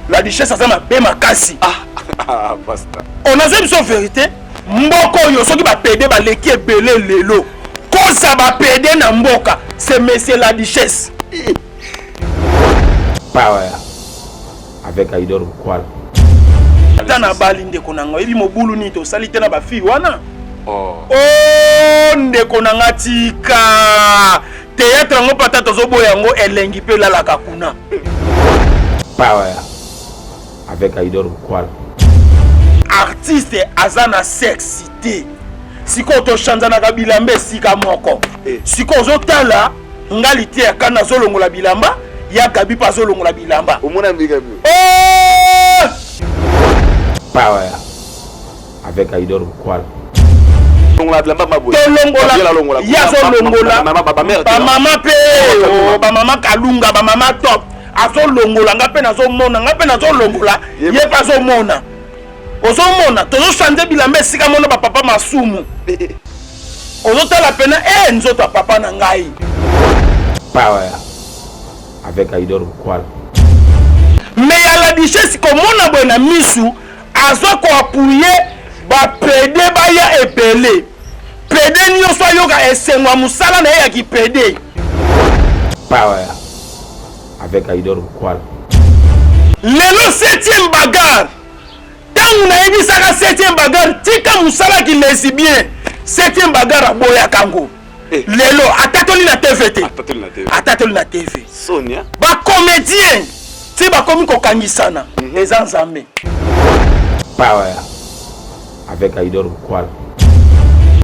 La duchesse a ma bé ma kasi. Ah, basta. On a une seule vérité. Mboko yo soki ba pédé ba leki ebele lelo. Kosa ba pédé na mboka, c'est monsieur la duchesse. Power. Avec Aïdor Kwal. Tana bali ndeko nanga ebi mobulu ni to sali tena ba fi wana. Oh. Oh ndeko nanga tika. Théâtre ngo patata zo boya ngo elengi pe la la kakuna. Power. Avec Aïdor Kwal. Artiste azana sexité. Siko to chanzana ka bilamba sika moko. Siko zo tala ngali te kana zo longola bilamba ya gabi pa zo longola bilamba. Omona mbika bi. Oh! Power. Avec Aïdor Kwal. Longola bilamba maboy. To longola. Ya zo longola. Ba mama pe, ba mama kalunga, ba mama top. Azo longola nga pe na zo mona, nga pe na zo longola. Ye pa zo mona. Ozo mona, tozo changer bilamba sika mona ba papa masumu. Ozo tala pena nzoto papa na ngai. Power. Avec Aïdor Kwal. Mais ya la duchesse ko mona boy na misu, azo ko appuyer ba pédé ba ya ebele. Pédé nyonso yoka esengwa musala na ya ki pédé. Power. Avec Aïdor Kwal. Lelo 7e bagarre. Tant na yebi saka 7e bagarre, tika musala ki lesi bien. 7e bagarre aboya kango. Lelo atatoli na TVT. Atatoli na TV. Sonia. Ba comédien. Ti ba komi ko kangisana. Eza nzambe. Power. Avec Aïdor Kwal.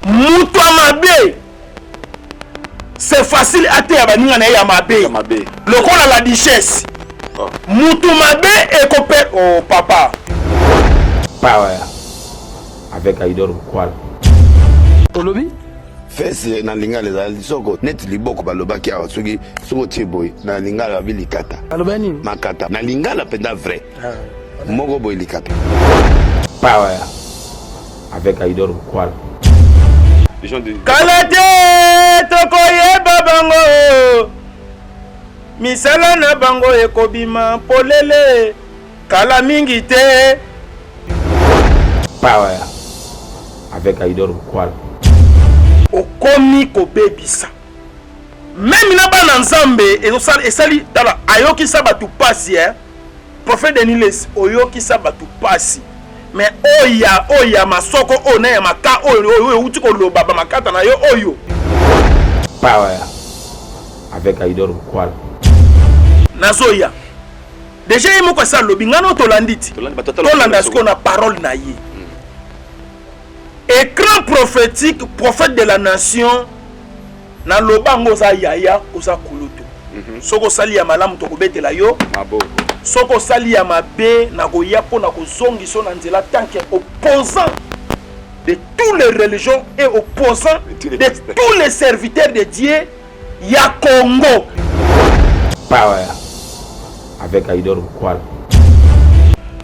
Mutu amabe. C'est facile à te abaninga na ya mabe. Lokola la duchesse. Mutu mabe e kopé oh papa. Power. Avec Aïdor Kwal. Olobi? Fese na lingala za soko net liboko balobaki awa soki soko tieboy na lingala bilikata. Alobani? Makata. Na lingala penda vrai. Moko boy likata. Power. Avec Aïdor Kwal. Kalate tokoyeba bango. Misala na bango ekobima polele. Kala mingi te. Power. Avec Aïdor Kwal. Okomi kobebisa. Même na bana nzambe esali tala ayoki sabatu pasi prophète Denis oyoki sabatu pasi. Mais oya masoko ona ya maka oyo uti ko loba ba makata na yo oyo. Power. Avec Aïdor Kwal. Nazoya. Déjà il moko sa lobi ngano tolanditi. Tolanda sko na parole na ye. Écran prophétique, prophète de la nation, na lobango za yaya oza kulutu. Soko sali ya malamu to kobetela yo. Maboko. Soko sali ya mabe na koya po na kozongi so na nzela tant que opposant de toutes les religions et opposant de tous les serviteurs de Dieu ya Congo. Power. Avec Aïdor Kwal.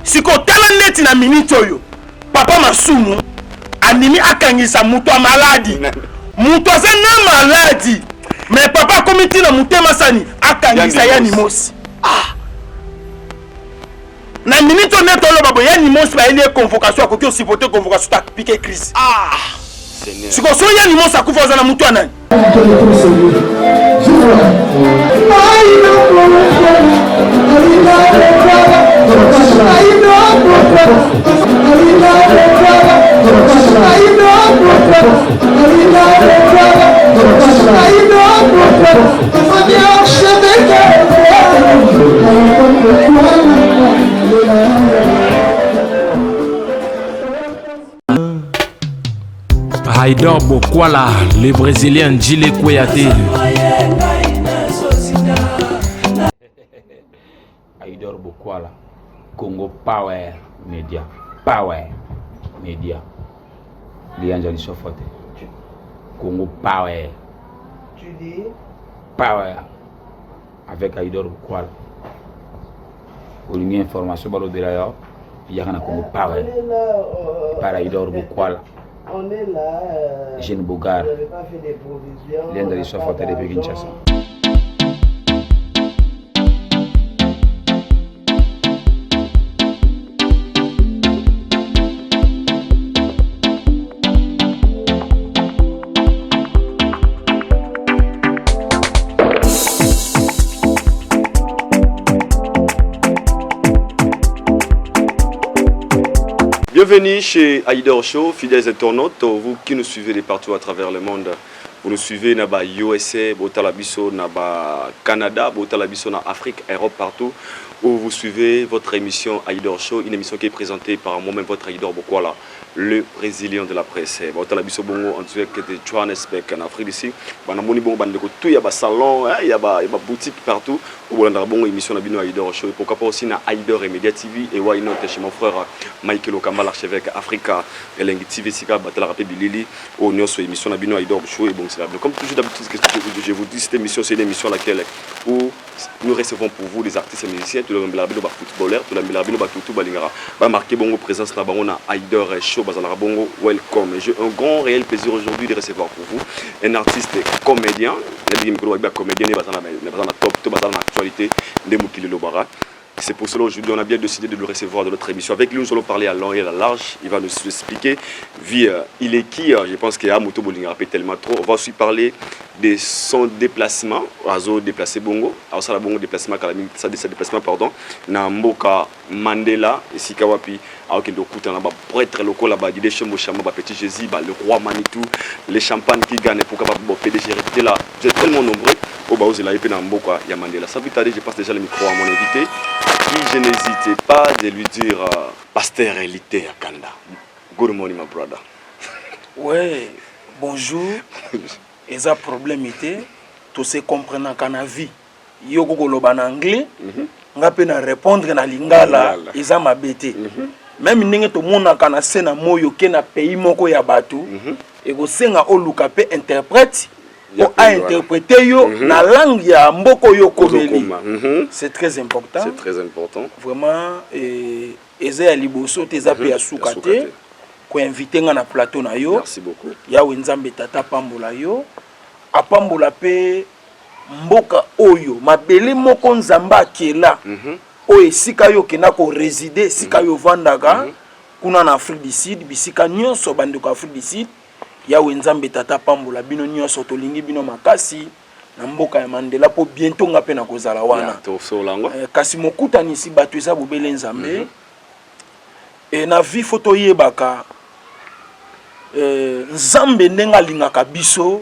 Siko tala neti na minute oyo. Papa masumu animi akangisa mutu a maladi. Mutu a na maladi. Mais papa komiti na mutema sani akangisa ya nimosi. Na minute neto lo babo ya nimosi ba ile convocation akoki osipoter convocation ta piquer crise. Seigneur. Siko so ya nimosi akufa za na mutu anani. Aïdor Bokwala, le Brésilien Djile Kouyaté. Aïdor Bokwala. Congo Power Media. Power Media. Lianjali Sofote. Congo Power. Tu dis Power. Avec Aïdor Bokwala. Pour une information, il y a un Congo Power. Par Aïdor Bokwala. on est là. Jeune Bougar. On n'avait pas fait des provisions. Lianjali Sofote depuis Kinshasa. Bienvenue chez Aïdor Show, fidèles internautes, vous qui nous suivez de partout à travers le monde. Vous nous suivez dans USA, Botalabiso, dans Canada, Botalabiso, dans Afrique, Europe, partout. Où vous suivez votre émission Aïdor Show, une émission qui est présentée par moi-même, votre Aïdor Bokwala, le Brésilien de la presse. Botalabiso Bongo, en direct de Johannesburg, en Afrique d'ici. Il y a des salons, il y a des boutiques partout. Où on a une émission Aïdor Show. Pourquoi pas aussi dans Aïdor et Media TV. Et why not chez mon frère Michael Okamba, l'archevêque Africa, et l'Engi TV, Sika, Batala Rapé Bilili. Où nous avons une émission Aïdor Show. Et bon, c'est comme toujours d'habitude, je vous dis, cette émission, c'est une émission laquelle où nous recevons pour vous des artistes et musiciens. Tout le monde est footballeur, tout le monde est tout balingara. Va marquer bongo présence na bango na Aïdor Show, bazana bongo welcome. J'ai un grand réel plaisir aujourd'hui de recevoir pour vous un artiste comédien. Comédien, top, bazana actualité de Mukili Lobara. C'est pour cela aujourd'hui on a bien décidé de le recevoir dans notre émission. Avec lui nous allons parler à long et à large. Il va nous expliquer il est qui. Je pense qu'il y a Moto Bolinga tellement trop. On va aussi parler de son déplacement. Razo déplacé Bongo. Alors ça la Bongo déplacement ça déplacement pardon. Na Mboka Mandela et Sikawapi. Alors qu'il doit coûter là-bas pour être local là-bas. Il y a des chambres petit Jésus, le roi Manitou, les champagnes qui gagnent pour que le PDG répéter là. Vous êtes tellement nombreux. Au bas où il a été dans Mboka Mandela. Ça veut dire je passe déjà le micro à mon invité. Qui je n'hésite pas de lui dire Pasteur Elité à Kanda. Good morning, my brother. Ouais, bonjour. Et ça problème était, tout se comprendre qu'en la vie, yoko koloba en anglais, nga pe na répondre na lingala, eza mabete. Même ndenge to mona kana sena moyo ke na pays moko ya batu, et go senga oluka pe interprète. Pour interpréter yo na langue ya mboko yo komeli. C'est très important. C'est très important. Vraiment eza ya liboso te za pe ya sukate ko inviter nga na plateau na yo. Merci beaucoup. Ya wenzambe tata pambola yo. Apambola pe mboka oyo mabele moko nzamba akela. O esika yo kena ko résider, sika yo vandaka kuna na Afrique du Sud, bisika nyonso bandeko Afrique du Sud. Ya wenzambe tata pambola bino nyonso tolingi bino makasi na mboka ya Mandela po bientôt nga pe na kozala wana kasi mokutani si bato eza bobele nzambe e na vie photo yebaka nzambe ndenga lingaka biso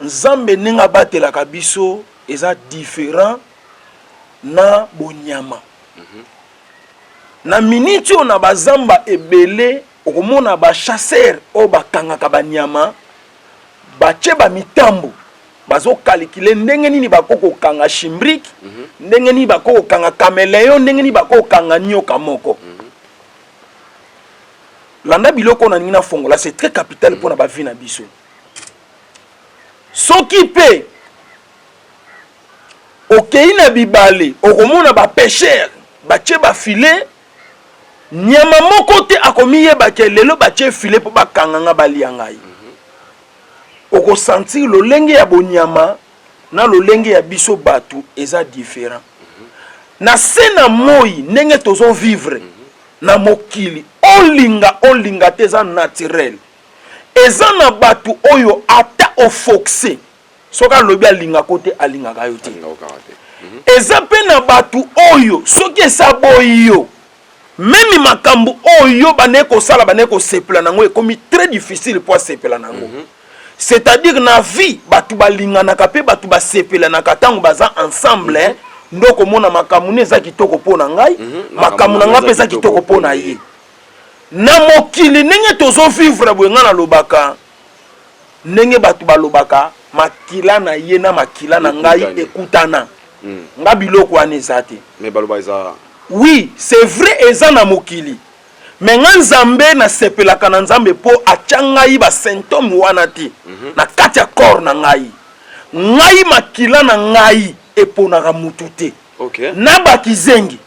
nzambe ndenga batelaka biso eza différent na bonyama na miniti ona bazamba ebele okomona ba chasseur o bakangaka banyama bache ba mitambo bazo calculer ndenge nini bakoko kanga chimbrique ndenge nini bakoko kanga caméléon ndenge nini bakoko kanga nyoka moko landa biloko na nina fongola c'est très capital pour na ba vie na biso soki pe okei na bibale okomona ba pêcheur bache ba filet nyama moko te akomi yebake lelo bache filet po bakanganga balia ngai oko sentir lolenge ya bonyama na lolenge ya biso batu eza différent na sena moi ndenge tozo vivre na mokili olinga te eza naturel eza na batu oyo ata ofoxe soka lobi alinga kote alingaka yo te eza pe na batu oyo soki esa boyi yo même makambo oyo baneko sala baneko sepela nango ekomi très difficile pour sepela nango c'est-à-dire na vie batu balingana pe batu ba sepela na katango baza ensemble ndoko mona makambo neza kitoko pona ngai makambo na ngape za kitoko pona ye na mokili ndenge tozo vivre bwenga na lobaka ndenge batu balobaka makila na ye na makila na ngai ekutana nga biloko wana ezate mais baloba eza oui, c'est vrai eza na mokili. Mais nzambe na sepelaka na nzambe po achangai ba symptôme wana ti. Na kati ya corps na ngai. Ngai makila na ngai eponaka mutu te. Okay. Na bakizengi,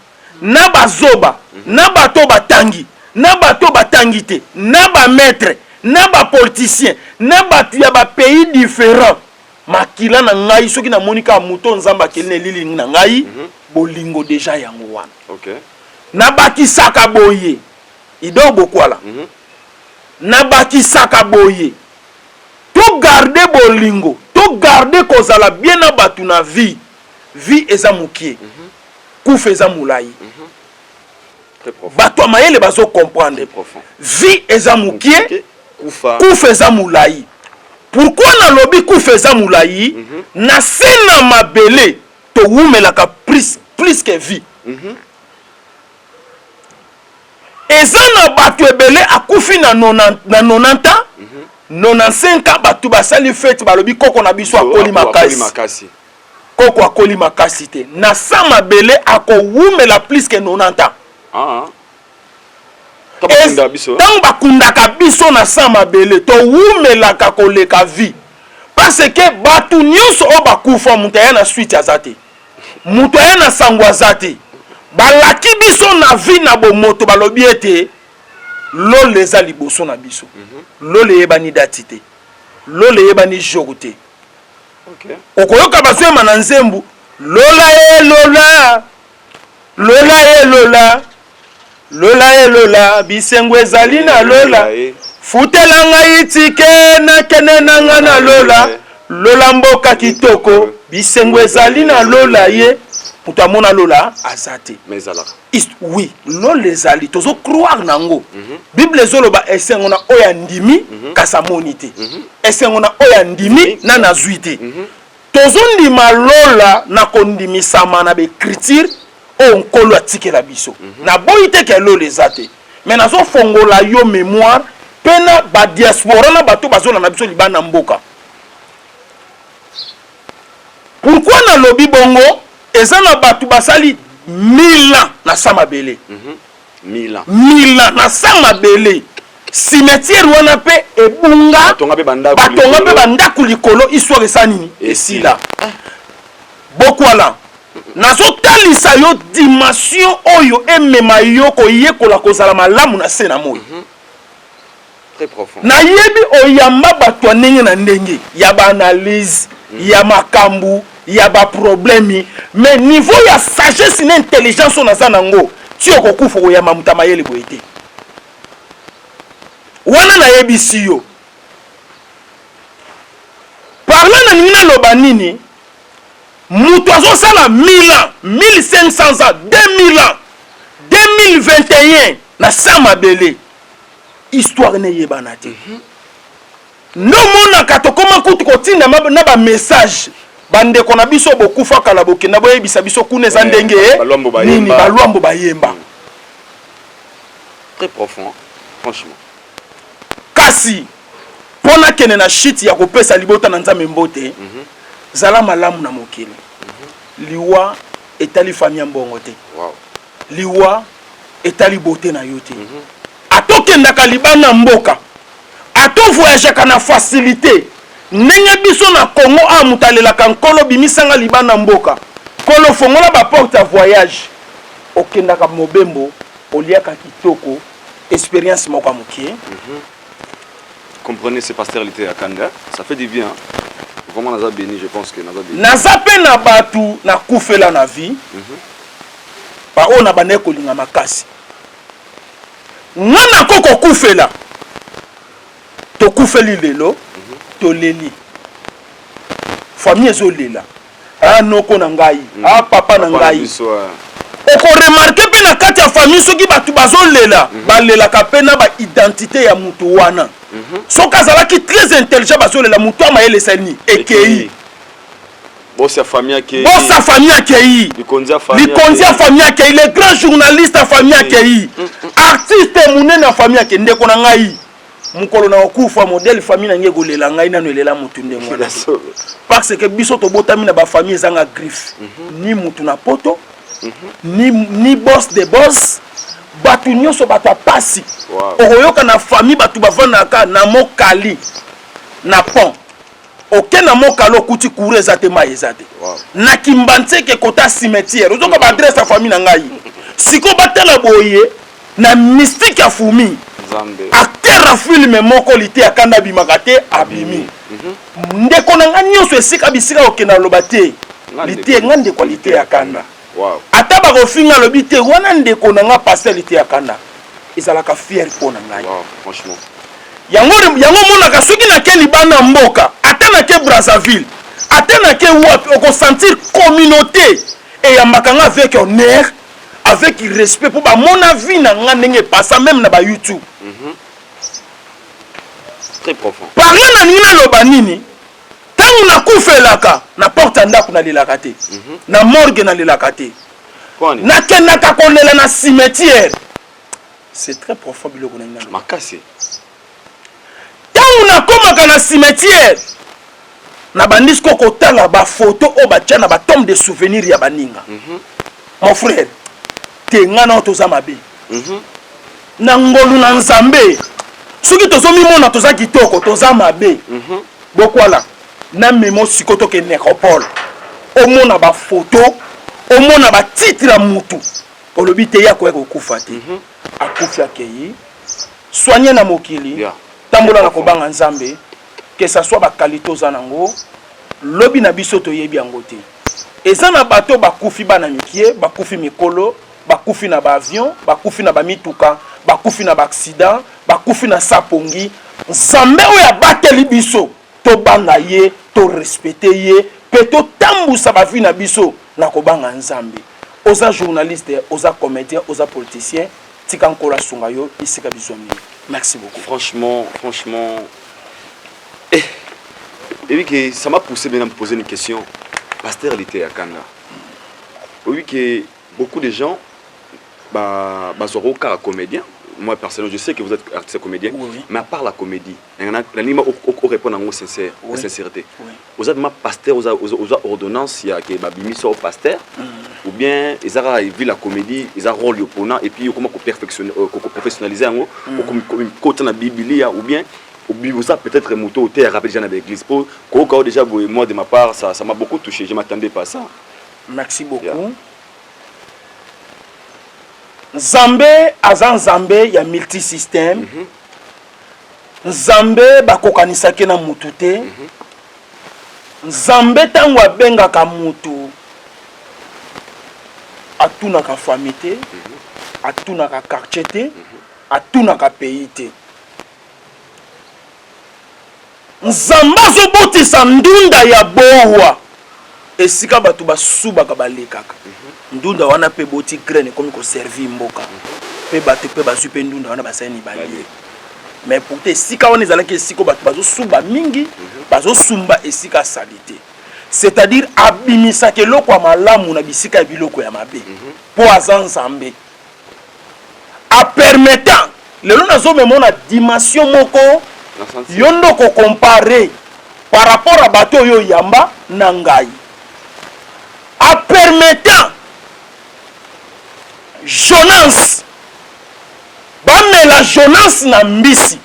na bazoba, na bato batangi, na bato batangi te, na ba maître, na ba politicien, na batu ya ba pays différents. Makila na ngai soki na monika muto nzamba kelene lili na ngai. Bolingo déjà yango wana. Okay. Na bakisaka boye. Ido bokwala. Na bakisaka boye. To garder bolingo, to garder kozala bien na batu na vie. Vie eza mukie. Kufa eza mulai. bato ya mayele bazo comprendre vie eza mokie kufa eza molai. Pourquoi nalobi kufa eza molai? Na se na mabele towumelaka plus que vie. Eza na bato ebele akufi na 90 ans 95 ans bato basali fete balobi koko na biso akoli makasi. Koko akoli makasi te. Na sa mabele akowumela plus que 90 ans. Tant bakundaka biso na sa mabele towumelaka koleka vie. Parce que bato nyonso o bakufa mutu aya na suite azate. Mutu aya na sango azate. Balaki biso na vie na bomoto balobi ete lole eza liboso na biso. Lole yebani dati te. Lole yebani jour te. Okoyoka baswema na nzembu lola e lola. Lola e lola. Lola e lola bisengo ezali na lola. Futela ngai tike na kene na nga na lola. Lola mboka kitoko bisengo ezali na lola ye. Mutamona lola azate. Mais alors. Oui, lola ezali tozo croire nango. Bible ezoloba esengo na oya ndimi kasa monite. Esengo na oya ndimi na nazuite. Tozo ndima lola na kondimisama na be écriture o nkolo atike la biso. Na boyite ke lola ezate. Mais nazo fongola yo mémoire pena ba diaspora na bato bazola na biso libana mboka. Pourquoi na lobi bongo eza na bato basali 1000 ans na samabele. 1000 ans. 1000 ans na samabele. Cimetière wana pe ebunga. Batonga pe bandako likolo histoire esanini esila. Bokwala. Nazo talisa yo dimension oyo emema yo koyekola kozala malamu na se na moi. Très profond. Na yebi oyamba bato ndenge na ndenge ya ba analyse ya makambu ya ba problème mais niveau ya sagesse na intelligence on aza nango ti okokufa oyamba mutama yele boyete wana na yebisi yo parlant na nina loba nini mutu azosala 1000 ans 1500 ans 2000 ans 2021 na samabele histoire ne yebana te no mona katokoma kutu kotinda na ba message bande kona biso bokufa kala bokenda boyebisa biso kuna za ndenge nini balwambo bayemba. Très profond franchement. Kasi pona kene na shit ya kopesa libota na nzambe mbote zala malamu na mokili. Liwa etali famille mbongo te. Wow. Liwa etali bote na yote. Atokenda kalibana mboka. Ato voyage kana facilité. Nenge biso na Congo a mutalela kan kolo bimisanga libana mboka. Kolo fongola ba porte à voyage. Okenda ka mobembo, oliaka kitoko, expérience moko mukie. Comprenez ce pasteur était à Kanda, ça fait du bien. Vraiment naza béni, je pense que naza béni. Naza pe na batu na kufela na vie. Ba ona bane ko linga makasi. Ngana koko kufela. To kufeli lelo. Toleli famille ezolela noko na ngai papa na ngai oko remarquer pe na kati ya famille soki batu bazolela balelaka pe na ba identité ya mutu wana soki azalaki très intelligent bazolela mutu amayele sani ekei bosa famille akei likonzi ya famille akei le grand journaliste ya famille akei artiste munene ya famille akei ndeko na ngai mukolo na okufa modèle famille na ngeko lela ngai nanu elela mutu ndenge wana parce que biso to botami na ba famille zanga griffe ni mutu na poto ni boss de boss batu nyonso batu apasi okoyoka na famille batu bavandaka na mokali na pont oke na mokali okuti kure ezate mai ezate na kimbantseke kota cimetière ozoka ba adresse ya famille na ngai siko batala boye na mystique ya fumi acteur a filme moko lité akanda bimaka te abimi ndeko na nga nyonso esika bisika okenda loba te lité nga ndeko lité akanda ata bakofinga lobi te wana ndeko na nga passer lité akanda ezalaka fier mpona ngai franchement yango monaka soki nake libana mboka ata nake Brazzaville ata nake wapi okosentir communauté eyambaka nga avec honneur avec respect pour mon avis na nga ndenge passa même na ba YouTube. Très profond. Parler na nina loba nini? Tangu na kufelaka na porte ndako na lelaka te. Na morgue na lelaka te. Na kenaka kolela na cimetière. C'est très profond biloko na nina. Makasi. Tangu na komaka na cimetière. Na bandisco kotala ba photo o ba tia na ba tombe de souvenirs ya baninga. Mon frère, te ngana toza mabe. Na ngolu na nzambe. Soki tozomi mona toza kitoko toza mabe. Bokwala na memo sikoto ke nécropole. Au mona ba photo, au mona ba titre ya mutu. Olobi te ya ko kufa te. Akufi akeyi. Soigner na mokili. Tambola na kobanga nzambe. Que ça soit ba qualité za nango. Lobi na biso to yebi yango te. Eza na bato bakufi bana mikie, bakufi mikolo, bakufi na ba avion, bakufi na ba mituka, bakufi na ba accident, bakufi na sapongi. Nzambe oya bateli biso to banga ye, to respecter ye, pe to tambusa ba vie na biso na kobanga nzambe. Oza journaliste, oza comédien, oza politicien, tika nkola sunga yo isika biso mi. Merci beaucoup. Franchement. Et oui que ça m'a poussé bien à me poser une question. Pasteur était à Kanda. Oui que beaucoup de gens sont comédiens. Moi personnellement, je sais que vous êtes artiste comédien, mais à part la comédie, l'anime répond en sincérité. Vous êtes ma pasteur, vous avez ordonnance, il y a que babimi soit pasteur, ou bien ils ont vu la comédie, ils ont rôle opponent et puis comment professionnaliser en haut, comme la Bible ou bien vous avez peut-être moto au terre rappelé déjà dans l'église. Pour déjà moi de ma part ça m'a beaucoup touché, je m'attendais pas à ça. Merci beaucoup. Yeah. Nzambe azan Nzambe ya multisystème. Nzambe bakokanisaki na mutu te. Nzambe tango abengaka mutu atunaka famille te, atunaka quartier te, atunaka pays te. Nzambe azobotisa ndunda ya bowa esika bato basubaka balekaka. Ndunda wana pe boti graine comme ko servir mboka. Pe bato pe basu pe ndunda wana basani balie. Mais pour te esika wana ezalaki esika bato bazo suba mingi, bazo sumba esika salite. C'est-à-dire abimisa ke loko ya malamu na bisika ya biloko ya mabe. Po azan Nzambe. A permettant lelo nazo memona dimension moko yondo ko comparer par rapport à bateau yo yamba na ngai. A permettant Jonas bamela Jonas na mbisi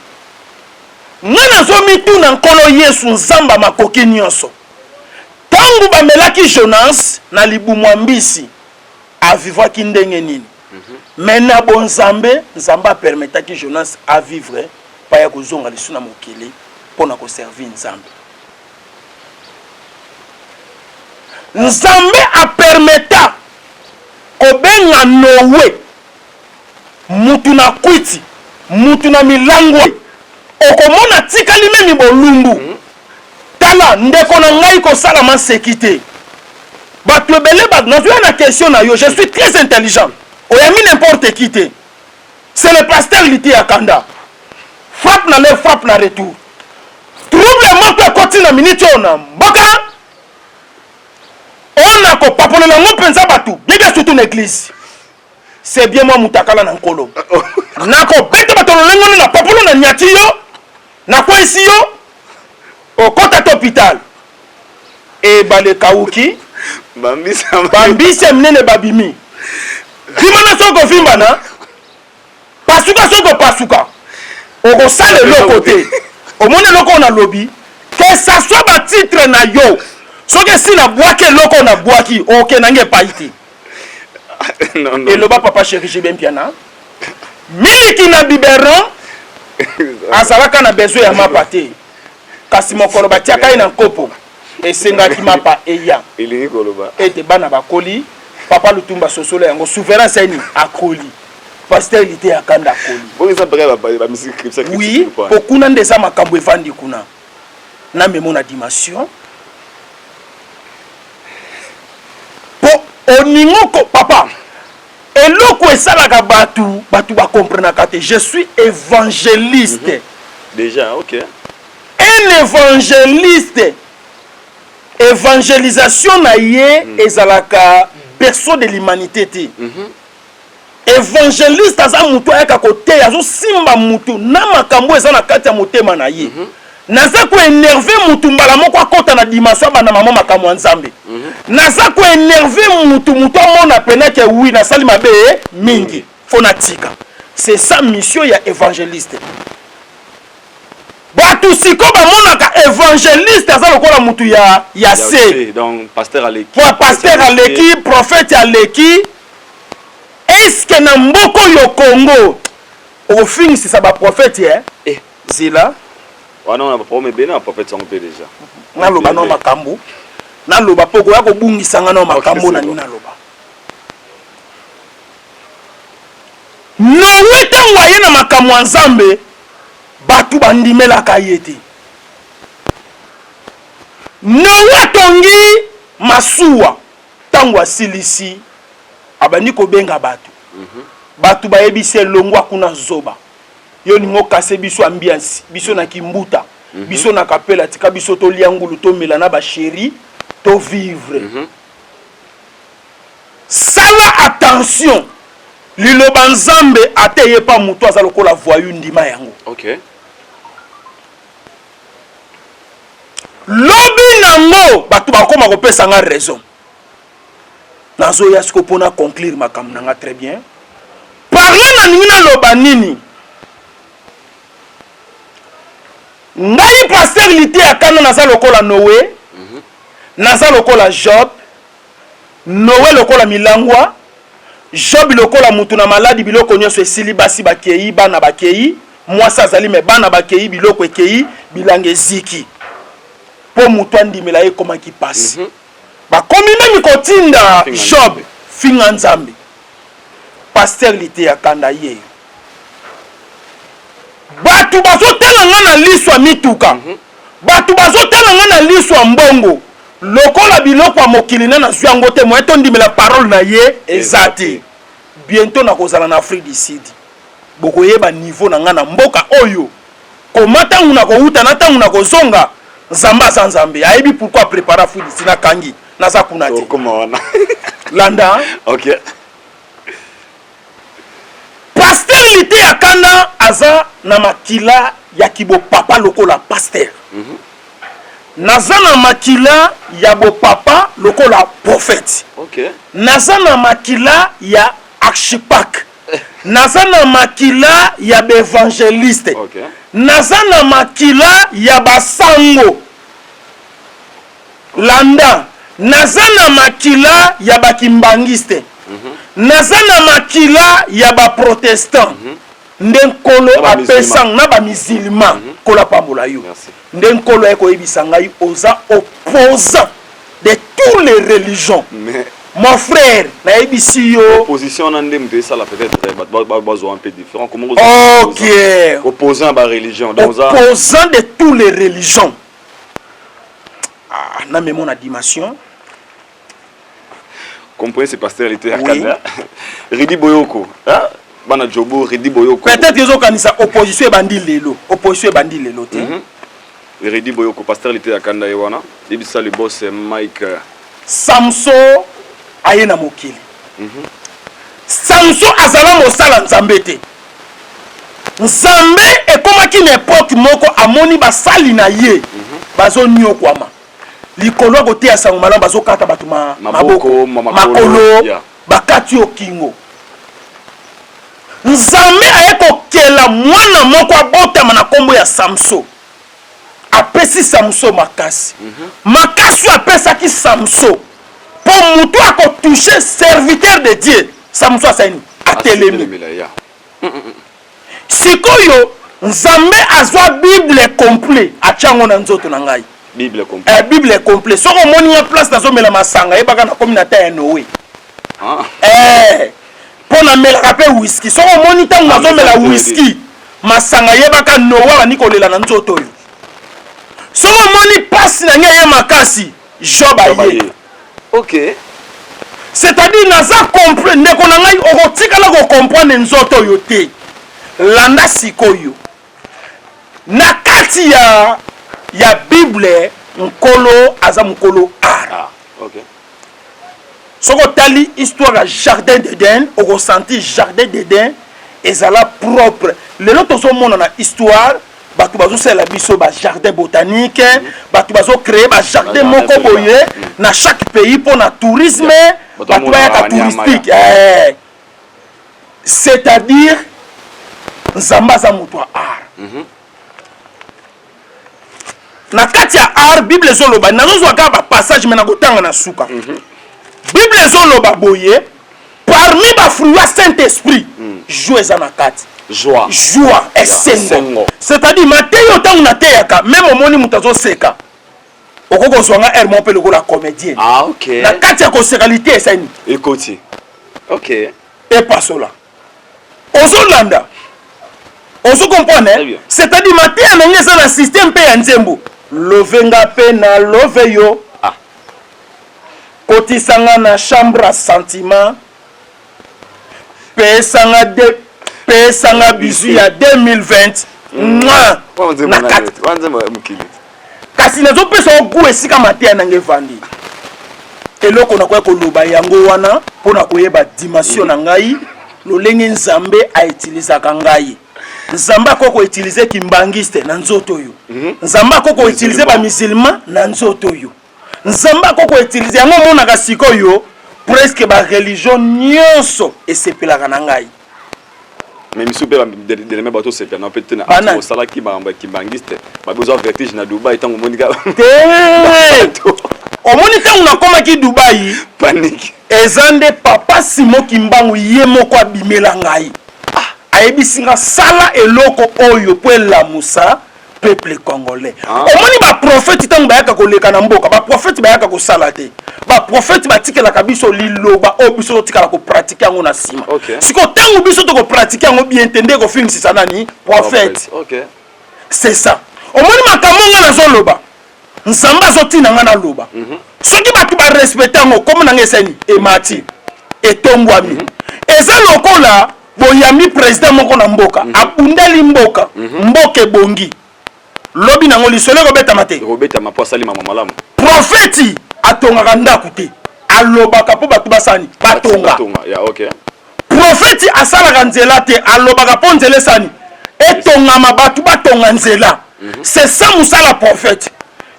ngana zo mitu na nkolo Yesu nzamba makoki nyonso tangu bamelaki Jonas na libumu mbisi avivaki ndenge nini mais na bon Nzambe Nzamba permetaki Jonas à vivre pa ya kozonga lisu na mokili pona ko servir Nzambe. Nzambe a permeta kobenga Noé mutu na kwiti mutu na milango okomona tikali memi bolumbu tala ndeko na ngai ko sala ma sécurité bato ebele ba nazwa na question na yo je suis très intelligent oyami n'importe qui te c'est le pasteur liti akanda frappe na le frappe na retour trouble moko ekoti na minute ona mboka on a ko papolela ngo penza batu biga surtout l'église c'est bien moi mutakala na nkolo nako bete bato lengo na papolo na nyati yo na ko isi yo au kota hôpital et bale kauki bambisa mnene babimi dimana soko vimbana pasuka soko pasuka oko sale loko te au monde loko na lobby que ça soit ba titre na yo soki si na boaki loko na boaki ok nange paiti et le bas papa chéri j'ai bien piana miliki na biberon azalaka na besoin ya mapa te kasi mokolo batiaka ye na nkopo esengaki mapa eya ete bana bakoli papa lutumba sosolo yango souverain seni akoli pasteur lite akanda akoli oui pokuna ndesa makambo evandi kuna na memo na dimension po oningoko papa eloko esalaka batu ba comprendre kate je suis évangéliste. Déjà, OK. Un évangéliste, évangélisation na ye ezalaka berceau de l'humanité te. Évangéliste aza mutu ayaka kote azo simba mutu na makambo eza na kati ya motema na ye. Naza ko énerver mutu mbala moko akota na dimension bana mama makambo ya Nzambe. Naza ko énerver mutu amona pena ke oui na sali mabe mingi fonatika. C'est ça mission ya évangéliste. Batu siko ba monaka évangéliste aza lokola mutu ya se. Donc pasteur Aleki. Pour pasteur Aleki, prophète Aleki. Est-ce que na mboko yo Congo au fin c'est ça ba prophète hein? Zila. Ah non, on a pas promis bien un prophète on peut déjà. Na loba no makambo. Na loba poko ya ko bungisa nga no makambo na ni na loba. No wete waye na makambo Nzambe. Batu bandimela kayete. Nowa tongi masuwa tango asilisi abandi ko benga batu. Batu bayebise longwa kuna zoba. Yo ningo kase biso ambiance, biso na kimbuta, biso na kapela tika biso to liangulu to melana ba chéri to vivre. Sala attention. Liloba Nzambe ateye pa mutu azalo ko la voyou ndima yango. OK. Lobi nango batu bakoma kopesa nga raison. Nazo ya siko pona conclure makambo nanga très bien. Parler na nina loba nini? Ngai pasteur lité akana naza lokola Noé. Naza lokola Job. Noé lokola milangwa. Job lokola mutu na maladi biloko nyonso esili basi bakei bana bakei. Mwasa azali me bana bakei biloko ekei bilange ziki. Po mutu andimela ye koma ki passe. Bakomi memi kotinda Job finga Nzambe. Pasteur lité akanda ye. Batu bazotala nga na liswa mituka. Batu bazotala nga na liswa mbongo. Lokola biloko ya mokili na zwango te mo eto ndimela parole na ye ezati. Bientôt na kozala na Afrique du Sud. Boko yeba niveau na nga na mboka oyo. Komata nguna ko uta na tangu na kozonga Nzamba za Nzambe. Ayebi pourquoi préparer Afrique du Sud na kangi na za kuna te. Comment on a Landa. OK. Pasteur lité akanda aza na makila ya kibo papa lokola pasteur. Naza na makila ya bo papa lokola prophète. OK. Naza na makila ya archipak. Naza na makila ya évangéliste. OK. Naza na makila ya basango. Landa. Naza na makila ya bakimbangiste. Naza na makila ya ba protestant. Ndenkolo apesang na ba musulman kola pambola yo. Ndenkolo eko yebisa ngai oza opposant de toutes les religions. Mais mon frère na yebisi yo opposition na ndem de ça là peut-être un peu différent comment OK opposant à la religion donc opposant de toutes les religions. Ah na même mon dimension. Comprenez ce pasteur était à Canada. Ridi Boyoko, hein? Bana Jobo Ridi Boyoko. Peut-être qu'ils ont kanisa opposition bandi lelo, opposition bandi lelo te. Ridi Boyoko pasteur était à Canada Ewana. Et puis ça le boss Mike Samson ayena mokili. Samson azala mosala Nzambe te. Nzambe ekomaki na époque moko amoni basali na ye. Bazo nyokwama. Likolo kote ya sango malamba bazo kata batu maboko makolo bakati okingo. Nzambe ayeko kela mwana moko abotama na kombo ya Samson. Apesi Samson makasi. Makasi apesaki Samson. Pour mutu ako toucher serviteur de Dieu. Samson asani atelemi. Sikoyo Nzambe azwa Bible complet achango na nzoto na ngai. Bible complet. Bible complet. Soko moni en place nazo mela masanga ebaka na communauté ya Noé. Pona mela kape whisky. Soko moni tango nazo mela whisky. Masanga yebaka Noé bani kolela na nzoto yo. Soko moni passe na ngai makasi Job aye. OK. c'est-à-dire naza comprendre ndeko na ngai okotikala kocomprendre nzoto yo te landa sikoyo na kati ya bible nkolo aza mokolo ara okay. soko tali histoire ya jardin d'Éden okosenti jardin d'Éden ezala propre lelo tozomona na histoire bato bazosala biso jardin botanique bato bazocréer jardin moko boye na chaque pays pour na tourisme bato bayaka touristique c'est-à-dire nzambe aza moto ya art na kati ya art bible ezoloba nazozwa kaka bapassage me na kotanga na suka bible ezoloba boye parmi bafruit ya Saint-Esprit joie eza na kati joie esengo c'est-à-dire mateyo ntango nateyaka même omoni moto azoseka okokozwanga air mo mpe lokola comédien na kati ya koseka lite esani ekoti epasola ozolanda ozokomprendre c'est-à-dire mateya nange eza na système mpe ya nzembo lovenga mpe na love yo kotisanga na chambre à sentiment pesanga bisu ya 2020 na kati kasi nazopesa ogu esika mateya nange evandi eloko nakoya koloba yango wana mpona koyeba dimension na ngai lolenge nzambe autilisaka ngai nzambe akoki koutilize kimbangiste na nzoto oyo nzambe akoki koutilize bamusulman na nzoto oyo nzambe akoki koutilize yango omonaka sikoyo presque bareligion nyonso esepelaka na ngai mais misu pe de même bateau c'est na peut-être na sala ki ba kimbangiste ba besoin vertige na Dubai tango monika omoni tango na koma ki Dubai panique ezande papa Simo Kimbangu ye moko abimela ngai ayebisinga sala eloko oyo po elamusa peuple congolais omoni ba prophète tango bayaka koleka na mboka ba prophète bayaka kosala te ba prophète batikelaka biso liloba o biso tikala ko pratiquer yango na sima siko tango biso to ko pratiquer yango bien entender ko finisa nani prophète c'est ça omoni makambo nga nazoloba nzamba zotina nga na loba soki bato ba respecter yango comme na ngeseni emati etombwami eza lokola boyami président moko na mboka abundeli mboka mboka ebongi lobi nango lisolo kobetama te kobetama po asali mama malamu prophète atongaka ndako te alobaka po bato basani batonga prophète asalaka nzela te alobaka po nzela esani etongama bato batonga nzela c'est ça mosala prophète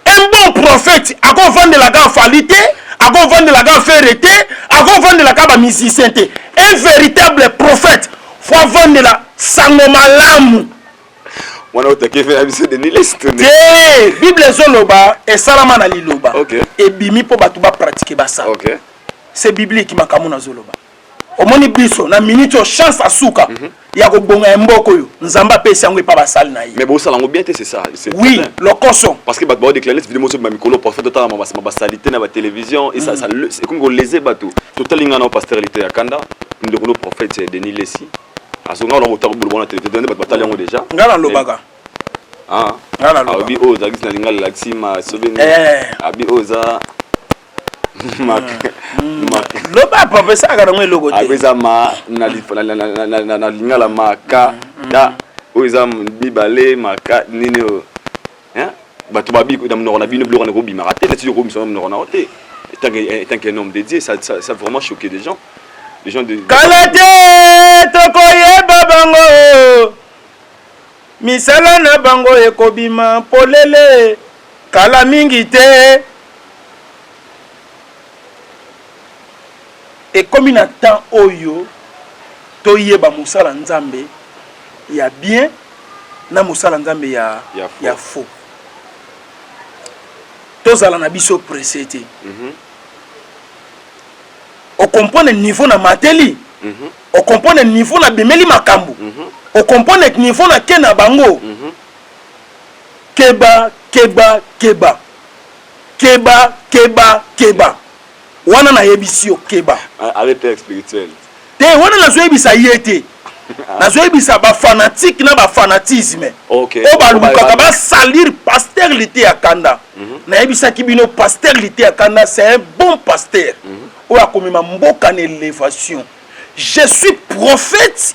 un bon prophète akovandela fali te akovandela fere te akovandela bamusicien te un véritable prophète faut avandela sango malamu wana otakefe abiso de nileste bible ezoloba esalama na liloba ebimi mpo bato bapratike basala c'est biblique makambo nazoloba omoni biso na minute o chance asuka ya kobonga ya mboka oyo nzambe apesi yango epa basali na ye mais bosala yango bien te c'est ça oui lokoso parce que bato baodéclare cette vidéo moso bamikolo prophète otala basalite na batélévision et ça c'est comme kolese bato totalinga na pasteur lite ya kanda ndeko no prophète Denis Lesi asonga na otako bolo na télévision bato batali yango déjà ngala lobaka abi oza kisna lingala laxima sobeni abi oza loba professeur aga ngwe logo te abeza ma na lingala maka da oza bibale maka nini hein bato babi na mnoko na bino bloko na ko bima raté na tio ko bima mnoko na hoté tant qu'un homme dédié ça a vraiment choqué des gens de kalate tokoyeba bango misala na bango ekobima polele kala mingi te ekomi na temps oyo toyeba mosala nzambe ya bien na mosala nzambe ya faux tozala na biso pressé te o comprendre niveau na mateli o comprendre niveau na bimeli makambo o comprendre niveau na kena bango keba wana na yebisio keba arrêtez spirituel te wana na zoyebisa yete na zoyebisa ba fanatique na ba fanatisme o baluka ba salir pasteur lité ya kanda na yebisa kibino pasteur lité ya kanda c'est un bon pasteur ou a commis ma mboka en élévation. Je suis prophète,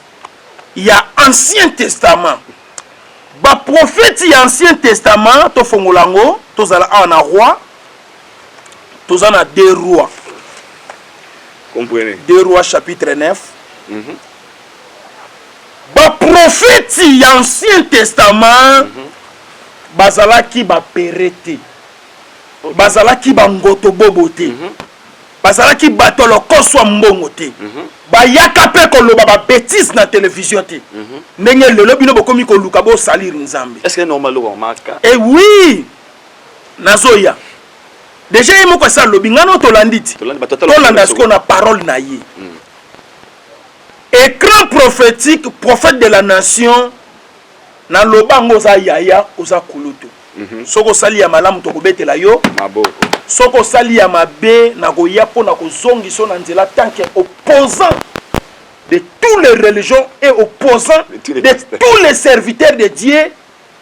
il y a Ancien Testament. Ba prophète, il y a Ancien Testament, to fongolango, to zala ana roi, to zana 2 rois. Comprenez. 2 rois chapitre 9. Ba prophète, il y a Ancien Testament, bazalaki ba perete. Bazalaki ba ngoto bobote. Bazalaki batolo koswa mbongo te. Bayaka pe koloba ba bêtise na télévision te. Ndenge lelo bino bokomi ko luka bo salir nzambe. Est-ce que c'est normal ou remarque? Eh oui. Nazoya. Déjà yemo ko sa lobi ngano to landiti. To landa ce qu'on a parole na ye. Écran prophétique, prophète de la nation na lobango za yaya oza kulutu. Soko sali ya malamu to kobetela yo. Maboko. Soko sali ya mabe na koya po na kozongi so na nzela tant que opposant de toutes les religions et opposant de tous les serviteurs de Dieu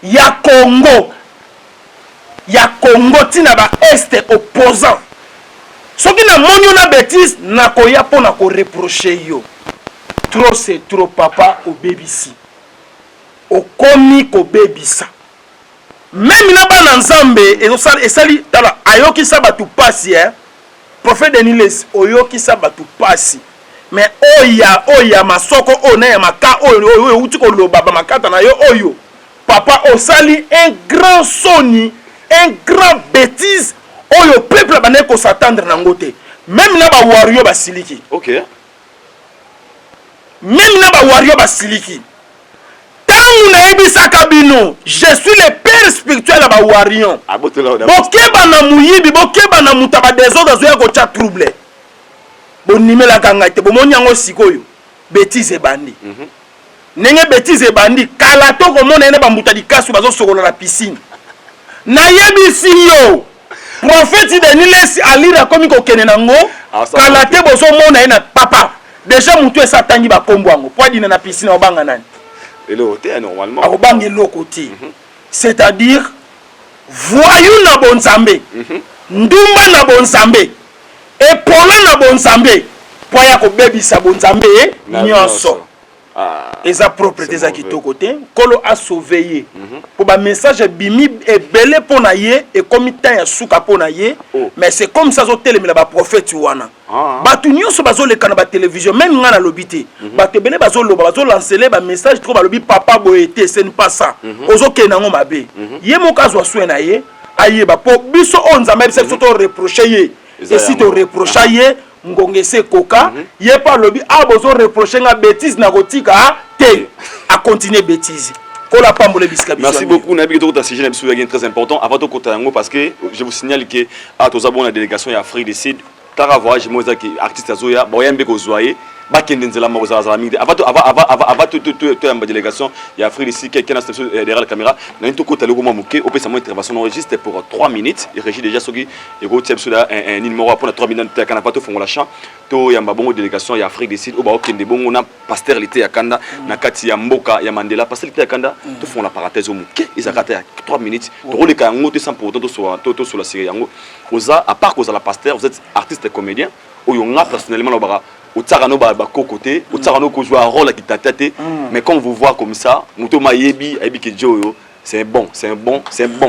ya Congo. Ya Congo tina ba est opposant. Soki na monyo na bêtise na koya po na ko reprocher yo. Trop c'est trop papa au bébisi. Au komi ko bébisa. Même na bana nzambe esali tala ayoki sabatu pasi prophète Deniles oyoki sabatu pasi mais oya masoko ona ya maka oyo uti ko loba ba makata na yo oyo papa osali un grand soni un grand bêtise oyo peuple bana ko s'attendre na ngote même na ba wario basiliki. OK. Même na ba wario basiliki. Je suis le père spirituel à Bawarion. Bokeba na muyibi, bokeba na mutaba désordre azoya ko cha trouble. Bonime la kangate, bomonyango sikoyo. Bêtise et bandi. Nenge bêtise et bandi, kala to ko mona ene ba mutadi kasu bazo sokola la piscine. Na yebisi yo. Prophète de Niles alira komi ko kenenango, kala te bozo mona ena papa. Déjà mutu esa tangi ba kombo ango. Po dina na piscine obanga nani. Et le hôtel normalement. C'est-à-dire voyou na bonzambe, ndumba na bonzambe, epola na bonzambe, poya ko bebisa bonzambe nyonso. Eza propriété za kitoko te, kolo a sauvé. Pour ba message bimi e belé pona ye et comme temps ya suka pona ye, mais c'est comme ça zo telemela ba prophète wana. Batu nyonso bazo leka na ba télévision même ngana lobité. Batu belé bazo loba bazo lancer ba message trop ba lobi papa boyete ce n'est pas ça. Ozo kenango mabe. Ye mokazo aswe na ye, aye ba po biso onza même c'est to reprocher ye. Et si to reprocher ye ngongese koka ye pa lobi a bozo reprocher nga bêtise na kotika te a continuer bêtise. Merci beaucoup Nabi Toto sujet très important avant de continuer parce que je vous signale que à tous abonnés la délégation ya Afrique du Sud tara voyage moi qui artiste azoya boyembe ko zoyer ba kendenzela ma kozala mingi avant la délégation ya Afrique du Sud quelqu'un derrière la caméra na to kota loko mamuke au pesa mo intervention enregistré pour 3 minutes il régit déjà soki et go tiep cela un numéro pour 3 minutes kana pas to fongola champ to ya mbabongo délégation ya Afrique du Sud au ba okende bongo na pasteur lité ya kanda na kati ya mboka ya Mandela pasteur lité ya kanda to font la parenthèse au muke ils akata ya 3 minutes to roleka yango te sans pour autant to sur la série yango oza à part cause la pasteur vous êtes artiste et comédien oyo nga personnellement lo bara otsarano ba côté otsarano ko jouer un rôle qui tatate mais quand vous voit comme ça muto mayebi ayebi ke joyo c'est bon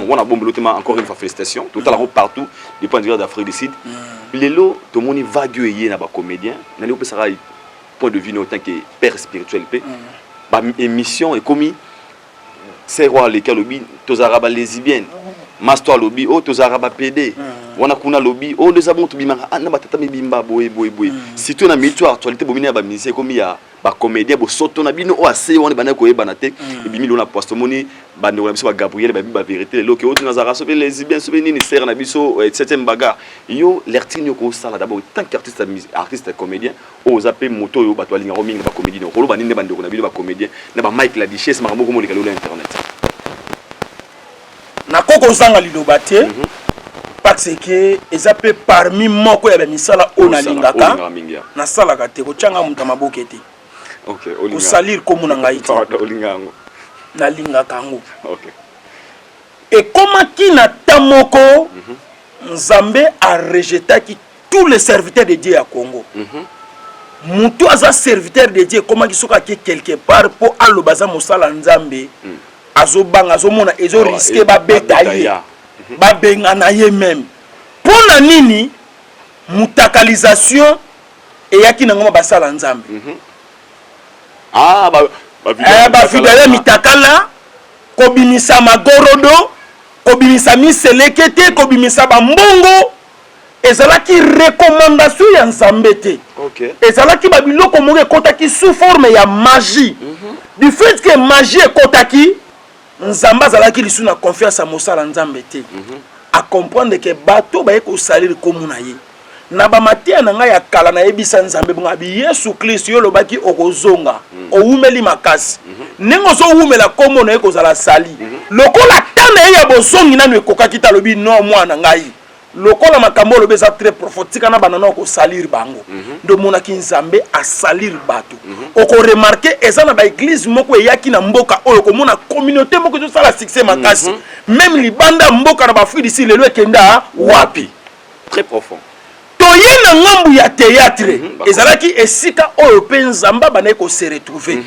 on a bon lotement encore une fois félicitations tout à l'heure partout du point de vue d'Afrique du Sud lelo to moni vague yé na ba comédien na le pesara point de vue en tant que père spirituel pe ba émission et commis c'est roi les kalobi to araba lesbienne Masto lobby o to araba PD wana kuna lobby o les abon to bimanga na batata mibimba boy si tu na mitu actualité bomina ba musicien comme ya ba comédien bo soto na bino o ase wana bana ko yebana te e bimi lona postomoni bande wala biso ba Gabriel ba vérité lo ke o na zara so les bien so ni ser na biso 7e bagarre yo l'ertinio ko sala d'abord tant qu'artiste artiste comédien o zape moto yo bato alinga roaming ba comédien ko lo baninde bande ko na bino ba comédien na ba Mike la Duchesse makambo ko mo le kalo internet na koko zanga liloba te parce que ezape parmi moko ya misala ona lingaka na sala ka te ko changa muta maboke te OK olinga ko salir ko munanga iti olingango na lingaka ngo OK et comment qui na tamoko Nzambe a rejeté qui tous les serviteurs de Dieu à Congo. Mutu aza serviteur de Dieu comment kisoka ki quelque part pour allo baza mosala nzambe azo banga azo mona ezo risquer ba betailler ba bengana ye même pour na nini mutakalisation et yaki na ngoma basala nzambe ba fidèle mitakala ko bimisa magorodo ko bimisa miselekete ko bimisa ba mbongo ezalaki recommandation ya nzambe te. Ezalaki ba biloko mo ekotaki sous forme ya magie. Du fait que magie ekotaki nzambe azalaki lisu na confiance à mosala nzambe te. A comprendre que bato ba eko salir comme na ye. Na ba matia na nga ya kala na yebisa nzambe bonga bi Yesu Kristo yo lobaki okozonga oumeli makasi. Nengo zo oumela komo na ekozala sali. Lokola tane ya bozongi nanu ekokaki talobi no mwana ngai. Lokola makambo lobe za très prophétique na banana ko salir bango ndo mona ki nzambe a salir bato oko remarquer eza na ba église moko yaki na mboka oyo ko mona communauté moko zo sala succès makasi même libanda mboka na ba fui d'ici lelo ekenda wapi très profond toye na ngambu ya théâtre ezalaki esika oyo pe nzamba bana ko se retrouver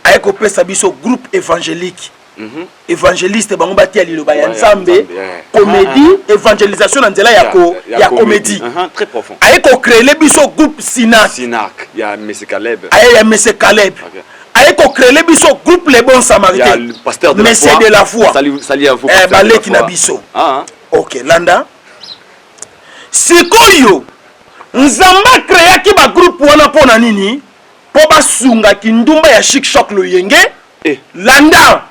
ayeko pesa biso groupe évangélique évangéliste bango batia liloba ya nzambe comédie évangélisation na nzela ya comédie très profond ayeko créer biso groupe Sinac ya Monsieur Caleb ya Monsieur Caleb ayeko créer biso groupe les bons samaritains le pasteur de la foi salut à vous baleki na biso OK landa sikoyo nzamba créer ki ba groupe wana pona nini po basunga kindumba ya Chic Choc Loyenge landa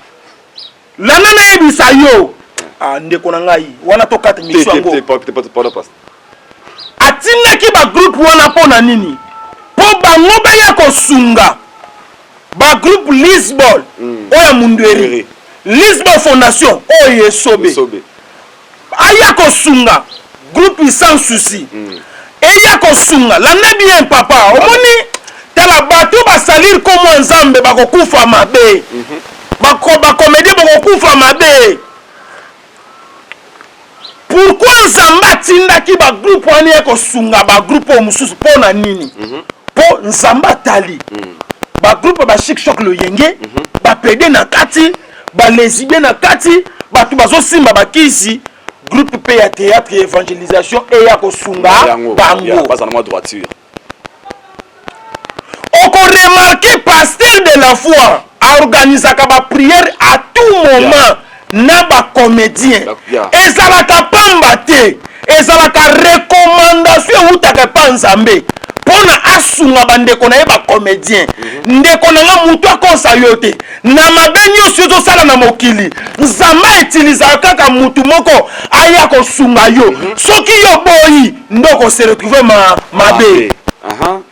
lana na yebisa yo ndeko na ngai wana to kata mission yango atindaki ba groupe wana pona nini po bango baya kosunga ba groupe Lisbon oya mundweri Lisbon Fondation oyo esobe aya kosunga groupe sans souci eya kosunga lana bien papa omoni tala bato basalir komo nzambe bakokufa mabe ba comédie bakokufa mabe pourquoi nzamba tindaki ba groupe wani eko sunga ba groupe mususu pona nini po nzamba tali ba groupe ba Chic Choc Loyenge ba pede na kati ba lesibien na kati ba tu bazo simba ba kisi groupe pe ya théâtre et évangélisation et ya ko sunga bango pas en droiture on remarquer pasteur de la foi a organisé ba prière à tout moment na ba comédien ezalaka pamba te ezalaka recommandation utaka pa nzambe pona asunga bandeko na ye ba comédien ndeko na nga mutu akosa yo te na mabeni oso sala na mokili nzamba utilisa kaka mutu moko aya kosunga yo soki yo boyi ndoko se retrouver mabe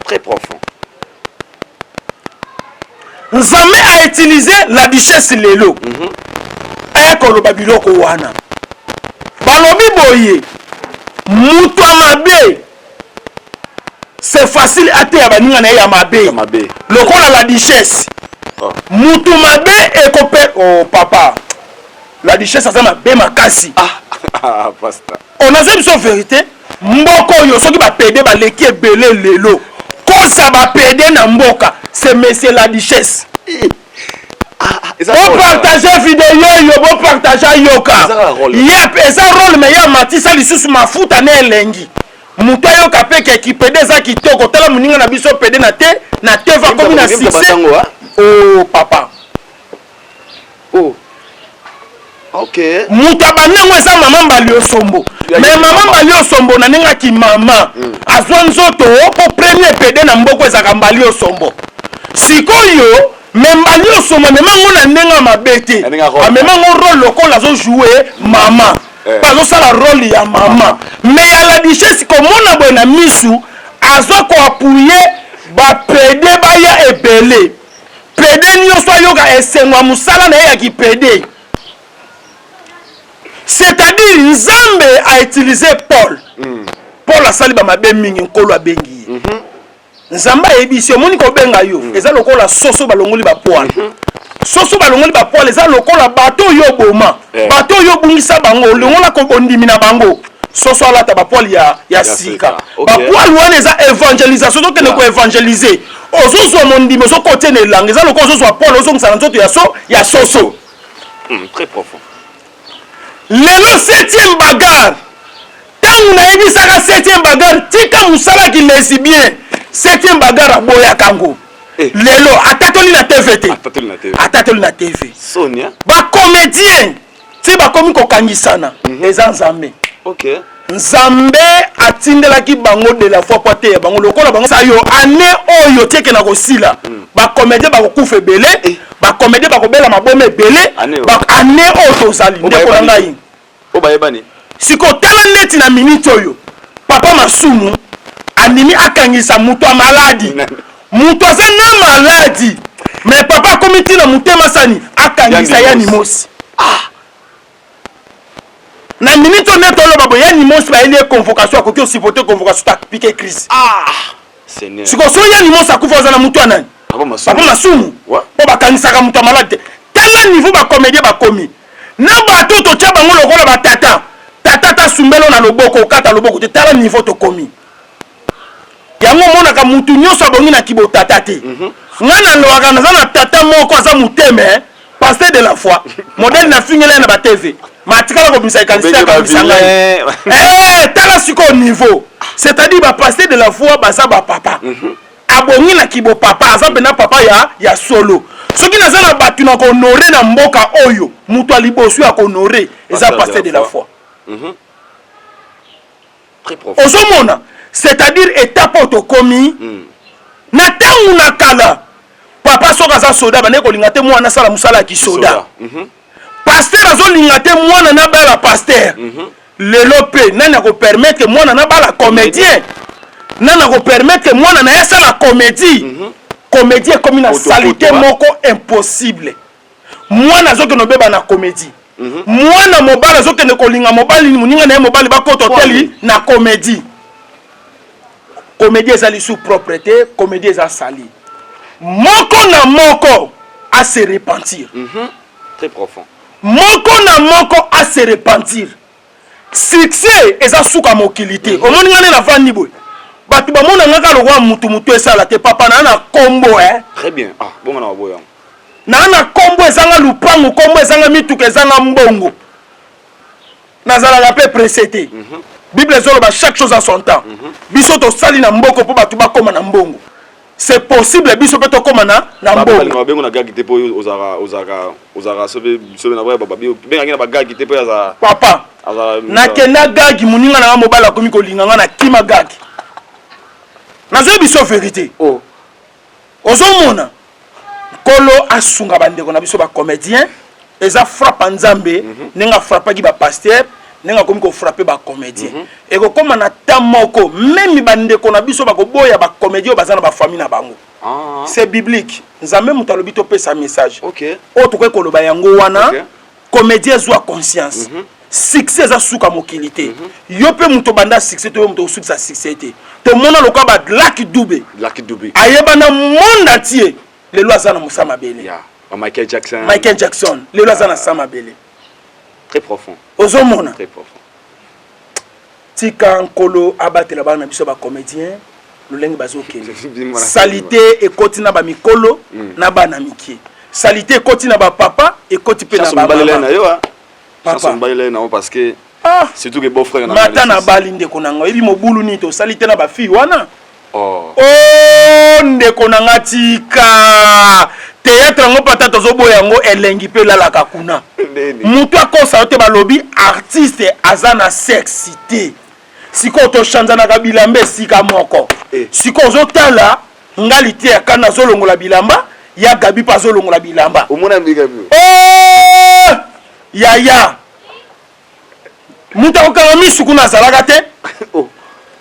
très profond nzambe a utilisé la duchesse lelo aya koloba biloko wana balobi boye mutu mabe c'est facile ate ya baninga na ya mabe lokola la duchesse mutu mabe ekope papa la duchesse asa mabe makasi pasteur on a dit son vérité mboko yo soki ba pede ba leki ebele lelo kosa ba pede na mboka c'est monsieur la duchesse bon partager vidéo yo bon partager yoka yep eza rôle mais ya matisa lisusu mafuta na elengi muto yo kapeke ki pede za kitoko tala muninga na biso pede na te va comme na succès oh papa OK muto abanengo eza mama mbali osombo mais mama mbali osombo na ninga ki mama azwa nzoto po premier pede na mboko ezaka mbali osombo sikoyo membali osombo memango na ndenga mabete amemango rôle lokola zo jouer mama bazo sala rôle ya mama mais ya la duchesse komona boye na misu azwa ko appuyer ba pede baya ebele pede nyonso ayoka esengwa musala na ye ya kipede c'est-à-dire nzambe a utilisé Paul asali ba mabe mingi nkolo abengi nzamba ebisi omoni ko benga yo eza lokola soso balongoli ba poil soso balongoli ba poil eza lokola bato yo boma bato yo bungisa bango longola ko bondimi na bango soso alata bapoil ya sika bapoil wana eza évangélisation tokende koévangéliser ozozwa mondimi ozokotie na elanga eza lokola ozozwa paul ozongisa na nzoto ya soso. Très profond. Lelo 7e bagarre ntango nayebisaka 7e bagarre tika mosala ki lesibien 7e bagarre aboyaka ngo lelo atatoli na tv te atatoli na tv Sonia bacomédien ti bakomi kokangisana eza nzambe. Nzambe atindelaki bango de la fois pote ya bango lokola bango sa yo ane oyo tieke na kosila bacomédien bakokufa ebele bacomédien bakobela mabome ebele ane oyo tozali ndeko na ngai obayebani sikotala neti na minute oyo papa masumu animi akangisa mutu maladi mutu aza na maladi mais papa akomiti na mutema sani akangisa yani mosi na minute on est tolo babo yani mosi ba ile convocation akoki osipoter convocation ta piquer crise Seigneur siko so yani mosi akufa za na mutu anani papa masumu po bakanisaka mutu malade tala niveau ba comédien ba komi na bato to tia bango lokola ba tata ta sumbelo na loboko okata loboko te tala niveau to komi yango mona ka mutu nyoso abongi na kibo tata te ngana loaka na za tata moko aza muteme pasteur de la foi modèle na fingele na ba TV matikala ko bisa kanisa ka bisanga tala siko niveau c'est-à-dire ba pasteur de la foi baza ba papa abongi na kibo papa aza bena papa ya solo soki na za na batu na ko honorer na mboka oyo mutu alibosu ya ko honorer eza pasteur de la foi. Très profond. Ozomona c'est-à-dire étape autokomi na tangu na kala papa soka za soda bane ko linga te mwana sala musala ki soda pasteur azolinga te mwana na bala pasteur lelo pe nani ko permettre mwana na bala comédien nani ko permettre mwana na yesa la comédie comédien comme na salité moko impossible mwana zoke no beba na comédie mwana mobala zoke ne ko linga mobali ni muninga na mobali ba ko toteli na comédie comédie ezali sous propreté comédie eza sali moko na moko à se repentir. Très profond. Moko na moko à se repentir. Succès eza suka mokilité omoni ngane na vandi boy batu ba mona ngaka lo wa mutu esala te papa na kombo Très bien. Bon na boya na kombo ezanga lupango kombo ezanga mituka ezanga mbongo nazala la paix précédé Bible zolo ba chaque chose à son temps biso to sali na mboko po batu ba koma na mbongo c'est possible biso pe to koma na mbongo bengo na gagi te po ozara sobe na boya baba benga ngina ba gagi te po za papa na kenda gagi muninga na mobala komi ko linganga na kima gagi na zo biso vérité ozomona kolo asunga bandeko na biso ba comédien eza frappe nzambe nenga frappe ki ba pasteur nenga komi ko frapper ba comédien et ko koma na tamoko même bandeko na biso ba ko boya ba comédien bazana ba famille na bango c'est biblique nzambe mutalobi to pesa message o to ko loba yango wana comédien zo conscience succès za suka mokilité yo pe muto banda succès to muto succès succès te to mona loka ba Lucky Dube ayeba na monde entier les lois za na musama bele Michael Jackson les lois za na sama bele. Très profond. Ozomona. Très profond. Tika nkolo abatela bana biso ba comédien lolenge bazokende. Salité ekoti na ba mikolo na bana mikie. Salité ekoti na ba papa ekoti pe na ba mama. Papa mbaile na parce que surtout que beau frère na mata na bali ndeko nanga ebi mobulu ni to salité na ba fille wana. Ndeko nanga tika théâtre ngo pata tozobo yango elengi pe la kakuna mutu akosa te balobi artiste azana sexité siko to chanzana ka bilamba sika moko siko zotala ngali te akana zolongola bilamba ya gabi pa zolongola bilamba omona mbika bi ya mutu akokanga misuku na zalaka te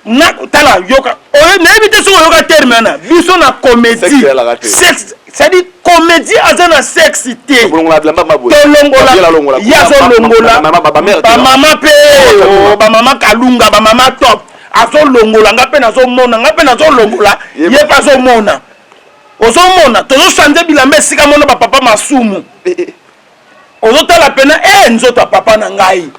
na tala yoka na éviter so yoka terme na biso na comédie sexe c'est-à-dire comédie azana sexité tolongola bilamba maboye tolongola yazolongola ba mama pe ba mama kalunga ba mama top azolongola ngape nazomona ngape nazolongola ye pa zomona ozomona tozo changer bilamba sika mona ba papa masumu ozotala pena nzoto papa na ngai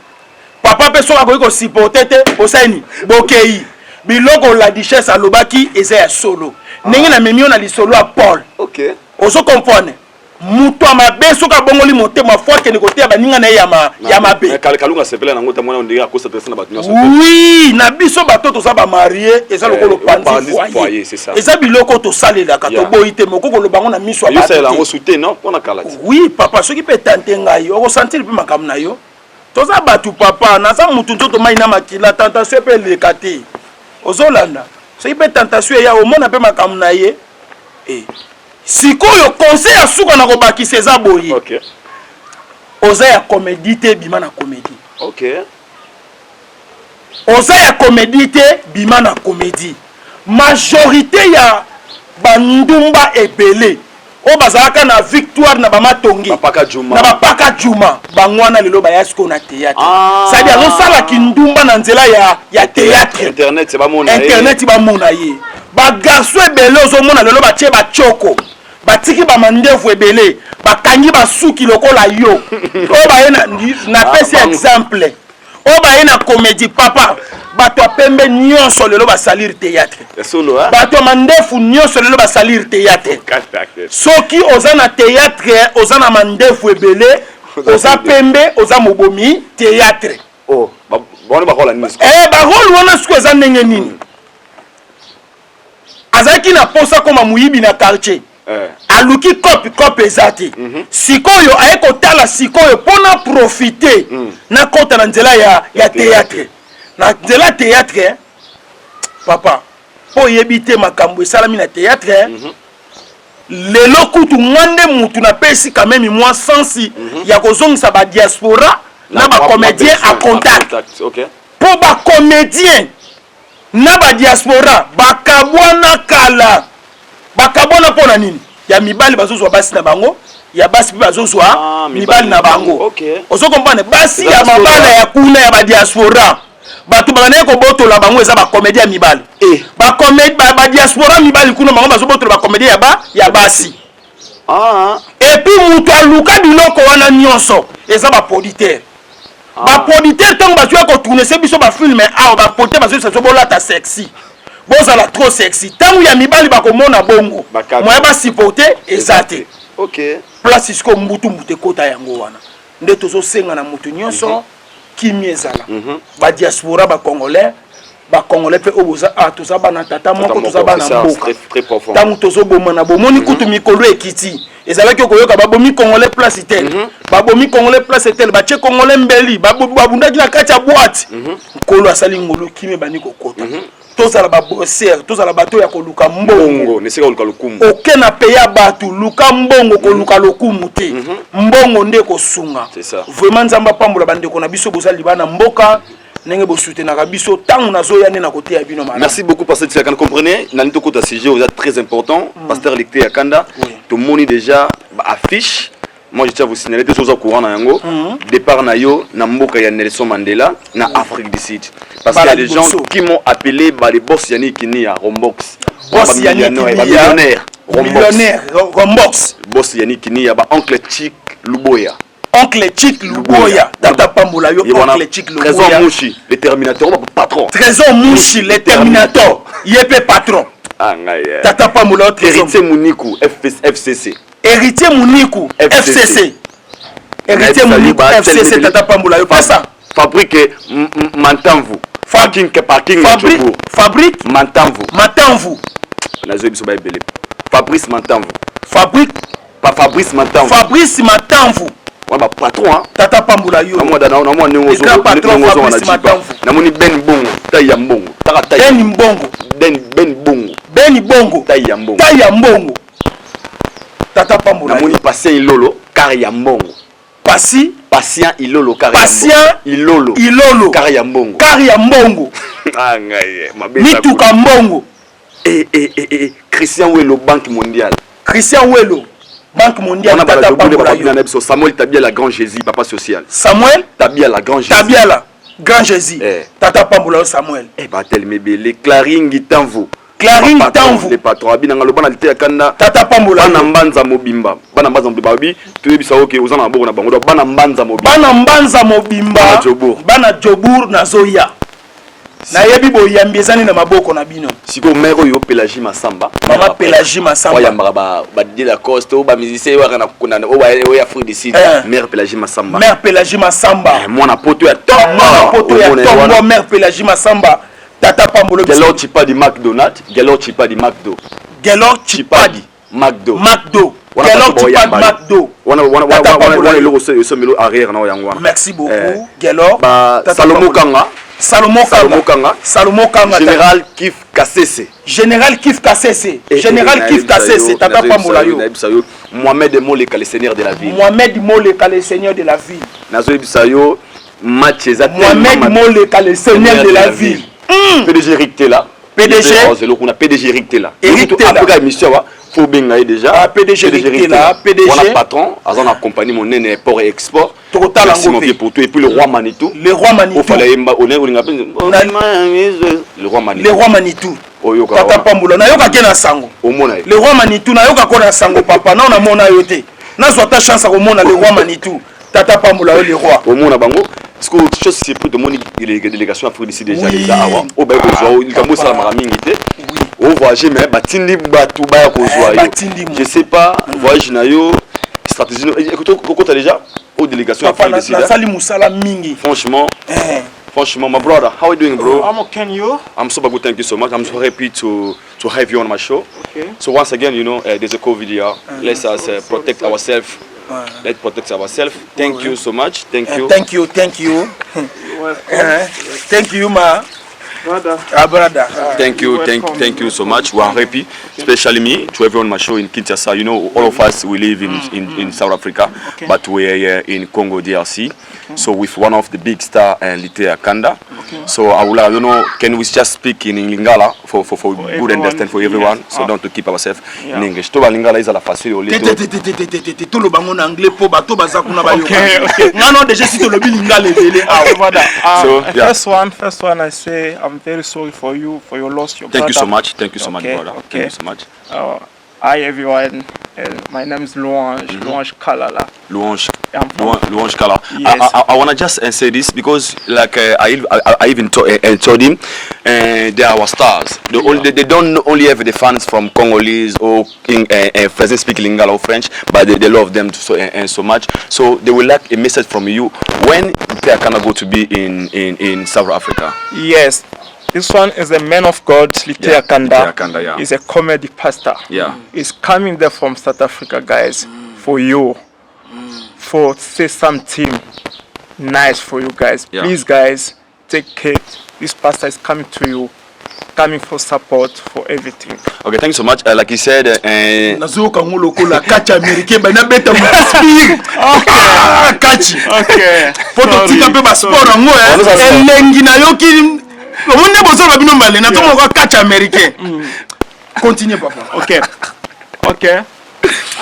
papa pe soka ko supporter te osani bokei biloko la duchesse alobaki eza ya solo ndenge na memi na lisolo ya Paul. OK. Oso comprendre muto mabe soka bongoli motema fois que ne côté ya baninga na ya mabe kalunga sepela nango ta mwana ondira ko s'adresser na bato. Oui, na biso bato to sa ba marié eza lokolo pandi foyer, c'est ça. Eza biloko to salela ka to boyite moko ko lobango na miso ba. Yesa la ngo souté non pona kalati. Oui, papa soki pe tante ngai o sentir pe makam na yo. To za batu papa na sa mutu nzoto mai na makila tentation pe le kate. Ozolanda. Soki pe tentation ya o mona pe makam na ye. Sikoyo conseil ya suka na ko bakisa eza boye. OK. Oza ya comédie te bima na comédie. OK. Oza ya comédie te bima na comédie. Majorité ya bandumba ebele o bazalaka na victoire na bamatongi Paka Juma. na bapaka Juma bangwana lelo bayasko na théâtre. Ça dit azo sala kindumba na nzela ya théâtre. Internet c'est ba mona. Internet ba mona ye. Ba garçon ebele ozo mona lelo ba tie ba choko. Batiki ba mandevu ebele bakangi basuki lokola yo. O ba na pesi exemple. O ba na comédie papa bato pembe nyonso lelo ba salir théâtre. Solo hein. Bato mandefu nyonso lelo ba salir théâtre. Soki oza na théâtre oza na mandefu ebele oza pembe oza mobomi théâtre. Oh bon ba rola ni. Ba rôle wana siko eza ndenge nini? Azaki na posa koma muyibi na quartier. Aluki kopi ezati. Sikoyo aye kotala sikoyo pona profiter na kota na nzela ya théâtre. Na nzela théâtre papa po yebite makambo esalami na théâtre lelo kutu ngande mutu na pesi quand même moi sensi ya kozongisa ba diaspora na ba comédien à contact. OK. Po ba comédien na ba diaspora bakabwana kala bakabona pona nini ya mibali bazozwa basi na bango ya basi pe bazozwa mibali na bango. OK. Ozo comprendre basi ya mabala ya kuna ya ba diaspora batu bakane ko botola bango eza ba comédien mibali ba comédie ba diaspora mibali kuna bango bazo botola ba comédien ya basi. Et puis mutu aluka biloko wana nyonso eza ba producteur. Ba producteur tant bazo ko tourner se biso ba film ba producteur bazo se bolata sexy. Bozala trop sexy. Tangu ya mibali bakomona bongo. Moya ba supporter ezate. OK. Place isko mbutu kota yango wana. Nde tozo senga na mutu nyonso kimi ezala. Ba diaspora ba congolais pe oboza toza bana tata moko toza bana mboka. Très profond. Tangu tozo bomana bomoni kutu mikolo ekiti. Ezalaki koyoka babomi congolais place tel. Babomi congolais place tel ba che congolais mbeli babundaki na kati ya boîte. Nkolo asali ngolo kimi bani kokota. Tozala ba bosser, tozala bato ya koluka mbongo. Neseka luka lokumu. Oke na peya batu luka mbongo ko luka lokumu te. Mbongo nde ko sunga. C'est ça. Vraiment nzamba pambola bande ko na biso bozali bana mboka nenge bo soutenaka biso tangu nazo ya ne na côté ya bino mala. Merci beaucoup Pasteur Tsaka. Vous comprenez, nani to kota sujet vous êtes très important. Pasteur Lecté Yakanda, tout moni déjà affiche. Moi je tiens à vous signaler des choses au courant na yango. Départ na yo na mboka ya Nelson Mandela na Afrique du Sud. Parce qu'il y a des gens qui m'ont appelé les boss Yannick Kini à Rombox. Boss Yannick millionnaire. Millionnaire Rombox. Boss Yannick Kini ba oncle Chick Luboya. Oncle Chick Luboya. Tata Pambola yo oncle Chick Luboya. Trésor Mouchi, le Terminator patron. Trésor Mouchi, le Terminator. Yepé patron. Tata Pambola Héritier Mounikou FCC. Héritier Mounikou FCC. Héritier Mounikou FCC Tata Pambola yo pas ça. Fabrique Mantanvu. Fabrique Mantanvu. Matanvu. Fabrice Mantanvu. Fabrice Matanvu. On va patron hein. Tata Pambola yo. Moi dans moi patron Fabrice Matanvu. Na moni Ben Bongo, Taya Mbongo. Ben Mbongo. Ben Bongo. Ben Bongo. Taya Mbongo. Taya Mbongo. Tata Pambola. Na moni Patient Ilolo, Karia Mbongo. Patient Ilolo, Karia. Patient Ilolo. Karia Mbongo. Karia Mbongo. Ah ngaye, Mituka Mbongo. Christian Welo, Banque Mondiale. Christian Welo, Banque Mondiale. Tata Pambola. Samuel Tabia la Grand Jésus, papa social. Samuel Tabia la Grand Jésus. Tabia la Grand Jésus. Tata Pambola Samuel. Batel Mebele, Claringi Tanvo. Clarine Tanvu les patrons abinanga lo bana lité akanda Tata Pambola bana mbanza mobimba babi tu bisa oke uzana boko na bango bana mbanza mobimba bana Jobour na Zoya na yebi boyambi ezani na maboko na bino siko mero yo Pélagie Massamba mama Pélagie Massamba oyamba ba de la coste ba musicien wa kana kuna o ya Afrique du Sud mère Pélagie Massamba mwana poto ya tombo mère Pélagie Massamba Tata Pambolo Gelor Chipadi McDonald Gelor Chipadi McDo Gelor Chipadi McDo Gelor Chipadi McDo wana le rosso so melo arrière na yangwa merci beaucoup Gelor Salomon Kanga Général Kif Kassese Tata Pambola yo Mohamed Moleka le seigneur de la ville Nazo Bisayo match Mohamed Moleka le seigneur de la ville PDG Eric Tela PDG Eric Tela après émission faut bien déjà PDG Eric Tela on a patron azan accompagner mon nene port et export total pour tout et puis le roi Manitou le roi Manitou Tata Pambola na yoka kena sango le roi Manitou na yoka kona sango papa na on mona yote na zwata chance ko mona le roi Manitou Tata Pambola le roi au mona bango parce que chose c'est pour demander les délégations Afrique d'ici déjà avant au ba ko il kambo sala maramingi té au voyager mais batindi batu ba ko zoyo je sais pas voyage na yo stratégie écoute tu déjà aux délégations Afrique d'ici là sali musala mingi franchement my brother how are you doing bro I'm okay and you I'm super good thank you so much I'm so happy to have you on my show so once again you know there's a COVID here let's us protect ourselves let's protect ourselves thank you so much thank you thank you thank you ma brother thank you so much we are happy especially me to everyone on my show in Kinshasa you know all of us we live in South Africa but we are here in Congo DRC so with one of the big star and Lité Akanda so I would like you know can we just speak in Lingala for good understand for everyone so don't to keep ourselves in English to Lingala is la facile au lieu tout le bango en anglais pour bato bazakuna ba yo ngano déjà si to le Lingala levele so first one I say I'm very sorry for you for your loss your thank brother. You so much brother thank you so much hi everyone my name is Louange Kalala Louange Kala yes. I want to just say this because like I even told him they are our stars they don't only have the fans from Congolese or French speak Lingala or French but they love them so much so they will like a message from you when they are gonna go to be in South Africa. Yes, this one is a man of God, Lité Akanda. He's a comedy pastor. He's coming there from South Africa, guys, for you, for say something nice for you guys. Please, guys, take care. This pastor is coming to you, coming for support for everything. Okay, thank you so much. Like he said, nazoka ngoloko la catch américain bana beta mu speak. Catch. Okay. Photo tika pe ba sport ngo elengi na yoki omunde bozo ba bino mbale na tomo ko catch américain. Continue papa. Okay.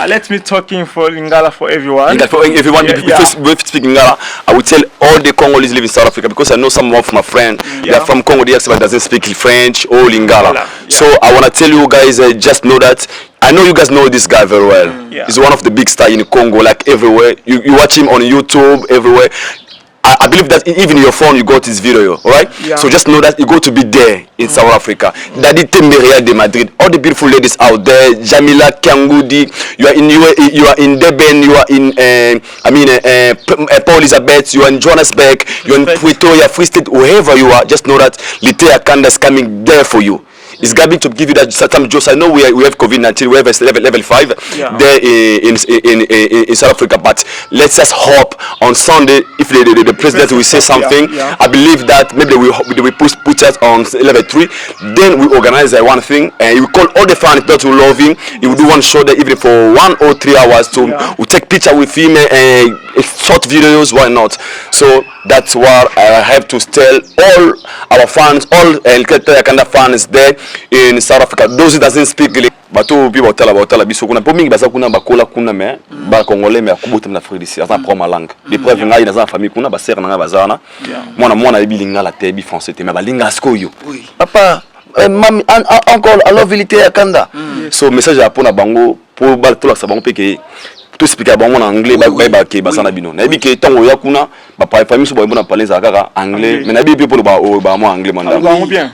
Let me talking for Lingala for everyone. For everyone, before speaking Lingala, I would tell all the Congolese live in South Africa because I know some of my friends they are from Congo DRC but doesn't speak French or Lingala. So I want to tell you guys, just know that I know you guys know this guy very well. He's one of the big stars in Congo, like everywhere. You watch him on YouTube everywhere. I believe that even your phone you got his video, alright? So just know that you go to be there in South Africa. Daddy Temberia de Madrid, all the beautiful ladies out there, Jamila Kangudi, you are in Durban, you are in Port Elizabeth, you are in Johannesburg, you are in Pretoria, Free State, wherever you are, just know that Lité Akanda is coming there for you. It's going to give you that certain jobs. I know we have COVID-19, we have level 5 there in South Africa, but let's just hope on Sunday if the president will say something. I believe that maybe we put us on level 3. Then we organize one thing and we call all the fans that will love him. He will do one show there even for 1 or 3 hours we take picture with him and short videos. Why not? So that's what I have to tell all our fans, all Lité Akanda fans there in South Africa. Those who doesn't speak bato bi botala biso kuna pomingi baza kuna bakola kuna me ba congolais me akubuta na Afrique d'ici asa prend ma langue les preuves ngai na famille kuna ba sœur na bazana mwana ebi lingala te bi français te me ba linga skoyo papa encore alors vilité à Kanda. So message à pour na bango pour bal tout là ça bango peke. Tout expliquer à bango en anglais ba ke basana bino. Na bi ke tango ya kuna ba pa famille so ba bona parler za kaka anglais mais na bi pour ba mo anglais manda. Bango bien.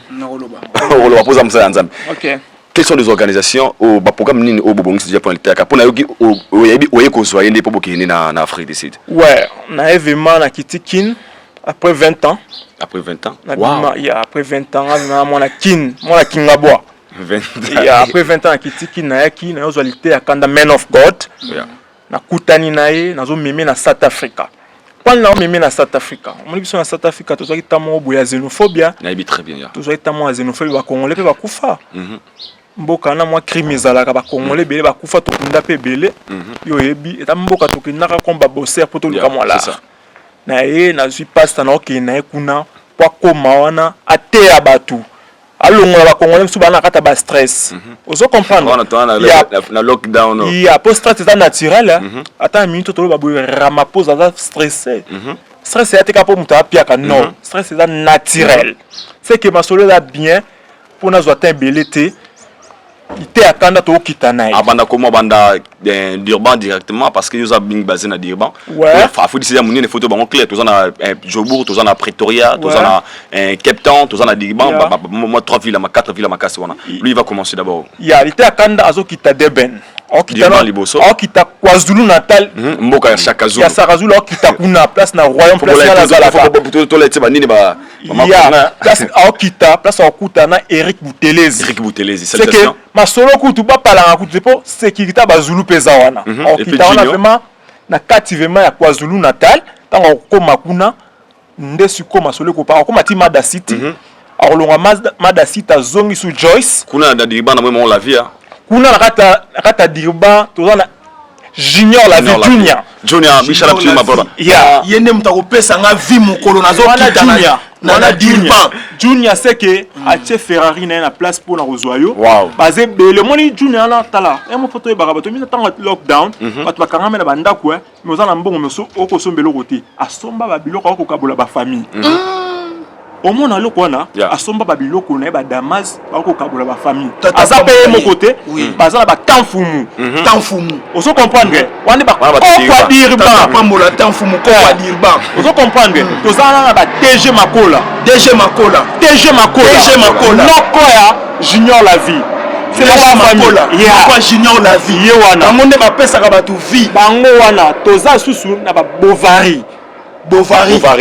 On va poser ça ensemble. OK. Quelles sont les organisations au programme nini au bobongisi déjà pour le théâtre pour na yoki o ko soyer ndé pour bokini na Afrique du Sud. Ouais, na événement na Kitikin après 20 ans. Après 20 ans. Wow. Il y a après 20 ans na mona Kingabwa. 20 ans. Il y a après 20 ans na Kitikin na yaki na yozalité à Kanda Man of God. Yeah. Na kutani na ye na zo meme na South Africa. Quand on meme na South Africa, on dit que na South Africa to zaki tamo boya xénophobia. Na bi très bien. To zaki tamo xénophobie ba congolais pe ba kufa. Mboka na mwa crime ezalaka ba congolais belé ba kufa to kunda pe belé. Yo yebi eta mboka to kinaka komba bosser poto luka mwala. Na ye na suis pasteur na ok na kuna kwa koma wana ate ya batu. Alongola ba congolais su bana kata ba stress. Ozo comprendre. Na lockdown. Il y a post stress c'est naturel. Attends une minute to ba Ramaphosa za stressé. Stress c'est ka po muta piaka non. Stress c'est naturel. C'est que ma solo là bien pour na zo atteindre belete. Il était à Kanda to kitana. Abanda comment banda d'Urban directement parce que nous avons bien basé na d'Urban. Ouais. Faut dire c'est mon photo bango clair, tous en a Jobourg, tous en a Pretoria, tous en a Cape Town, tous en a d'Urban, moi 3 villes, 4 villes à Makaswana. Lui il va commencer d'abord. Il était à Kanda azo kita Deben. Okita KwaZulu Natal mboka ya Shakazulu. Ya Sarazulu okita kuna place na Royaume place la Zala. To leti ba nini ba. Ya place okita place okuta na Eric Boutelezi. Eric Boutelezi, c'est que masolo kutu ba pala kutu po sécurité ba Zulu peza wana. Okita wana vraiment na captivement ya KwaZulu Natal tango koma kuna ndesu koma solo ko pa koma ti Mada City. Akolonga Mada City azongi su Joyce. Kuna na diba na moi on la via. Kuna nakata dirba tozana junior la vie junior bishala tu ma brother ya yende mutako pesa nga vie mukolo nazo kita na dirba junior c'est que ache Ferrari na place pour na rozoyo basé le moni junior na tala e mo photo e baka to mina tanga lockdown batu bakanga mena banda quoi mais ozana mbongo meso okosombelo côté asomba ba biloko ko kabola ba famille au moins le kwana asomba ba biloko na ba Damas ba ko kabola ba famille aza paye mon côté bazala ba tanfumu oso comprendre wani ba ko dirba pas mola tanfumu ko dirba oso comprendre to zana ba DG Makola noko ya junior la vie c'est la Makola quoi junior la vie ye wana monde ba pesa ka ba tu vie bango wana toza susu na ba Bovary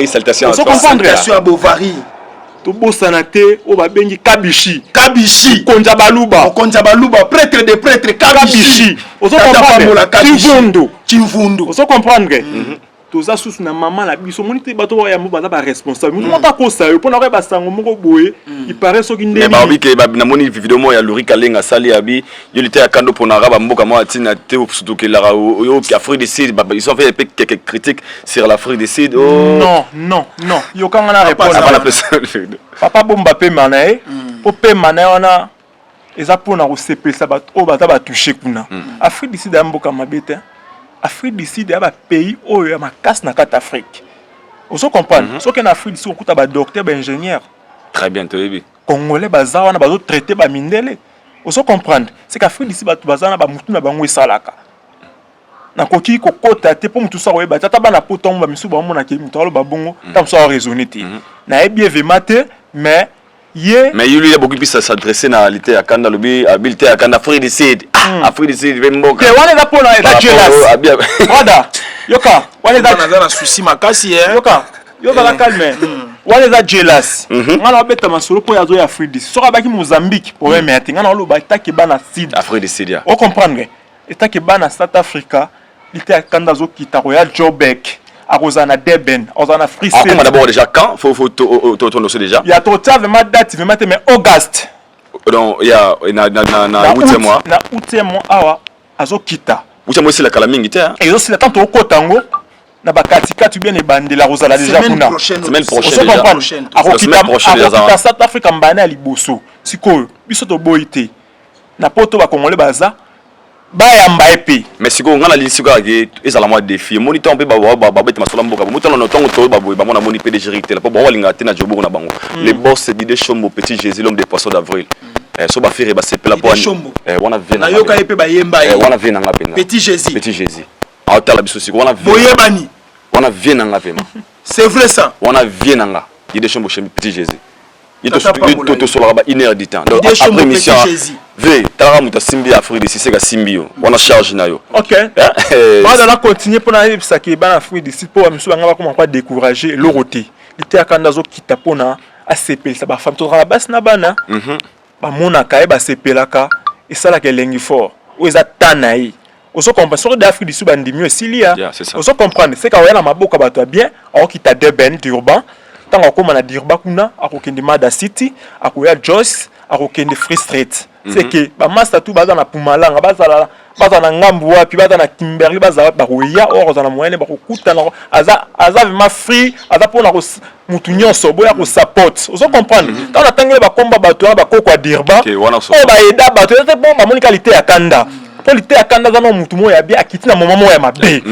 salutation à Bovary to bosana te o ba bengi Kabishi konja baluba prêtre de prêtre Kabishi oso comprendre Chimvundu oso comprendre toza susu na maman la biso monite bato ya mo baza ba responsable mutu ko sa yo pona ko ba sango moko boye il paraît soki ndeni ba bi ke ba na moni vidéo mo ya Lori Kalenga sali abi yo lité ya kando pona raba mboka mo atina te surtout que la yo ki Afrique du Sud ils ont fait quelques critiques sur l'Afrique du Sud. Non yo kanga na répondre papa bomba pe manae po pe manae wana eza pona ko sepesa bato o bata ba toucher kuna Afrique du Sud ya mboka mabete Afrique du Sud ya ba pays oyo ya makasi na kata Afrique. Oso comprendre so que na Afrique du Sud okuta ba docteur ba ingénieur très bien toyebi congolais baza wana bazo traiter ba mindele. Oso comprendre c'est qu'Afrique du Sud baza na ba mutu na bango esalaka na koki kokota te po mutu sa oyeba tata bana potomba misu ba mona ke mutu alo ba bongo tam so raisonner te na ebi evemate mais il y a beaucoup plus à s'adresser à l'ité à Kanda lobby habilité à Kanda Afrique du Sud Afrique du Sud mboka ke wana za pona eza jealous wada yoka wana za na souci makasi yoka la calme wana za jealous ngana beta masolo po yazo ya Afrique du Sud soka baki Mozambique problème ya tinga na loba taki bana Sud Afrique du Sud ya o comprendre etaki bana South Africa l'ité à Kanda zo kita Royal Joburg Arosana Deben, Arosana Free State. Comment d'abord déjà quand faut tourner déjà. Il y a total vraiment date vraiment mais Auguste. Donc il y a na août mois. Na août mois awa azokita. Août mois c'est la kalamingi te. Et aussi la tanto kotango na bakatika tu bien e bandela Rosala déjà kuna. Semaine prochaine déjà. Akokita South Africa mbana liboso. Sikoyo biso to boyite. Na poto ba Congolais baza bayamba epi mais siko ngana lisika ke ezala moi défi moniteur mpe babete masolo mboka moniteur no tongo to baboy bamona moni PDG retail po bawalinga te na jobo na bango les boss Didier Chombo petit Jésus l'homme des poissons d'avril so ba faire ba sepela po wana vient na yoka epe bayemba wana vient nga pena petit Jésus a tala biso siko wana boyebani wana vient nga vraiment c'est vrai ça wana vient nga Didier Chombo chez petit Jésus il te sola ba 1 heure du temps donc après mission ve tala muta simbi Afrique d'ici c'est ka simbio wana charge na yo OK ba la continuer pour na ebisa ke ba Afrique d'ici pour miso nga ba comment pas décourager l'oroté ité akanda zo kita pona a sepelisa ba femme to la base na bana ba mona ka e ba sepelaka et ça la ke lengi fort o eza tanayi oso comprendre sur d'Afrique du Sud bandimi osilia oso comprendre c'est ka wena maboka bato bien o kita Durban d'urban tant akoma na Durban kuna akokende Mada City akoya Jos akokende Free Street c'est que ba master tout baza na Pumalanga baza na ngambu wapi baza na Kimberley baza ba koya or za na moyenne ba kokuta na aza vraiment free aza pona ko mutu nyonso boya ko support oso comprendre tant na tangele ba komba bato ba kokwa Durban o ba eda bato c'est bon ba moni qualité ya kanda qualité ya kanda za no mutu moya bien akiti na moment moya mabe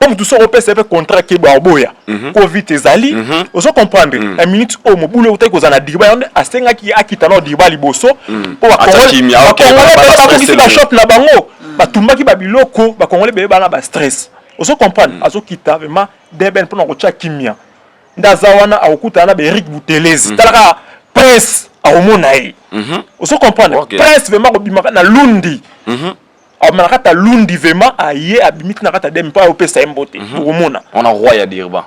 comme tout ça on peut se faire contrat qui boya covid ezali oso comprendre la minute au mobulo utai ko zana diba yonde asenga ki akita no diba liboso po ba kongole ba shop na bango batumba ki babiloko ba kongole be bana ba stress oso comprendre azo kita vraiment deben pour ko cha kimia ndaza wana akuta na be Eric Boutelezi talaka Prince aomona yi oso comprendre Prince vraiment ko bimaka na lundi amanakata lundi vraiment aye abimiti nakata dem pa opesa mbote pour mona on a roi ya Durban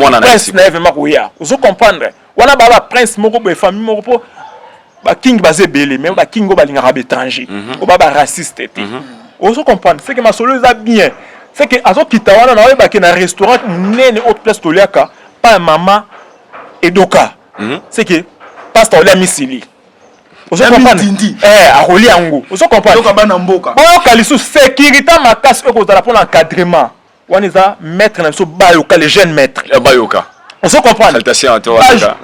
wana prince na vraiment koya ozo comprendre wana ba prince moko be famille moko po ba king bazé belé mais ba king go balinga ba étranger o ba raciste te ozo comprendre c'est que ma solo za bien c'est que azo kita wana na ba ke na restaurant nene autre place toliaka pa mama edoka c'est que pasteur Olia Misili oso comprendre akoli yango oso comprendre donc bana mboka bon kalisu sécurité makasi eko zala pour l'encadrement wana za maître na so bayoka les jeunes maîtres bayoka oso comprendre saltation to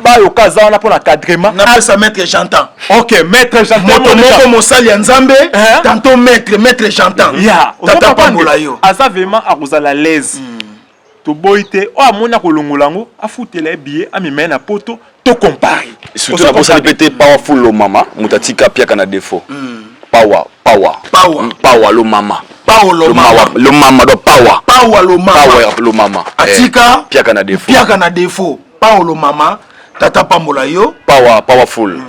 bayoka za wana pour l'encadrement na pesa maître j'entends OK maître j'entends moto mosali ya nzambe tantôt maître j'entends ya tata pambola yo asa vraiment akozala l'aise to boité o amona kolongolango afutela billet amimena poto to comparer surtout la bossa répéter powerful lo mama mutatika pia kana défaut power lo mama lo mama do power lo mama atika pia kana défaut power lo mama tata pambola yo powerful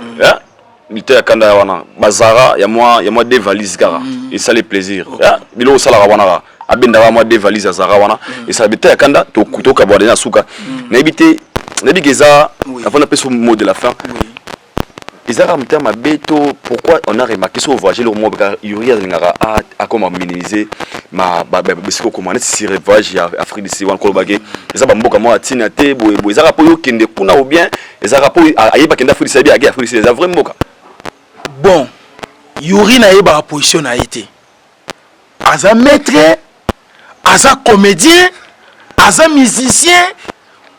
militaire kanda wana bazara ya moi des valises kara et ça les plaisir bilo sala wana abenda moi des valises azara wana et ça militaire kanda to kutoka bwana suka na ebité Nabigeza, avant de passer au mot de la fin, ils ont remonté ma béto. Pourquoi on a remarqué sur le voyage le mot car Yuri a comment minimiser ma parce que comment si voyage à Afrique d'ici ou encore bagé. Ils ont beaucoup moi tina te boy ils ont rapport qui ne kuna ou bien ils ont rapport à yeba kenda Afrique d'ici à Afrique d'ici ils ont vraiment beaucoup. Bon, Yuri na yeba position a été. Aza maître, aza comédien, aza musicien.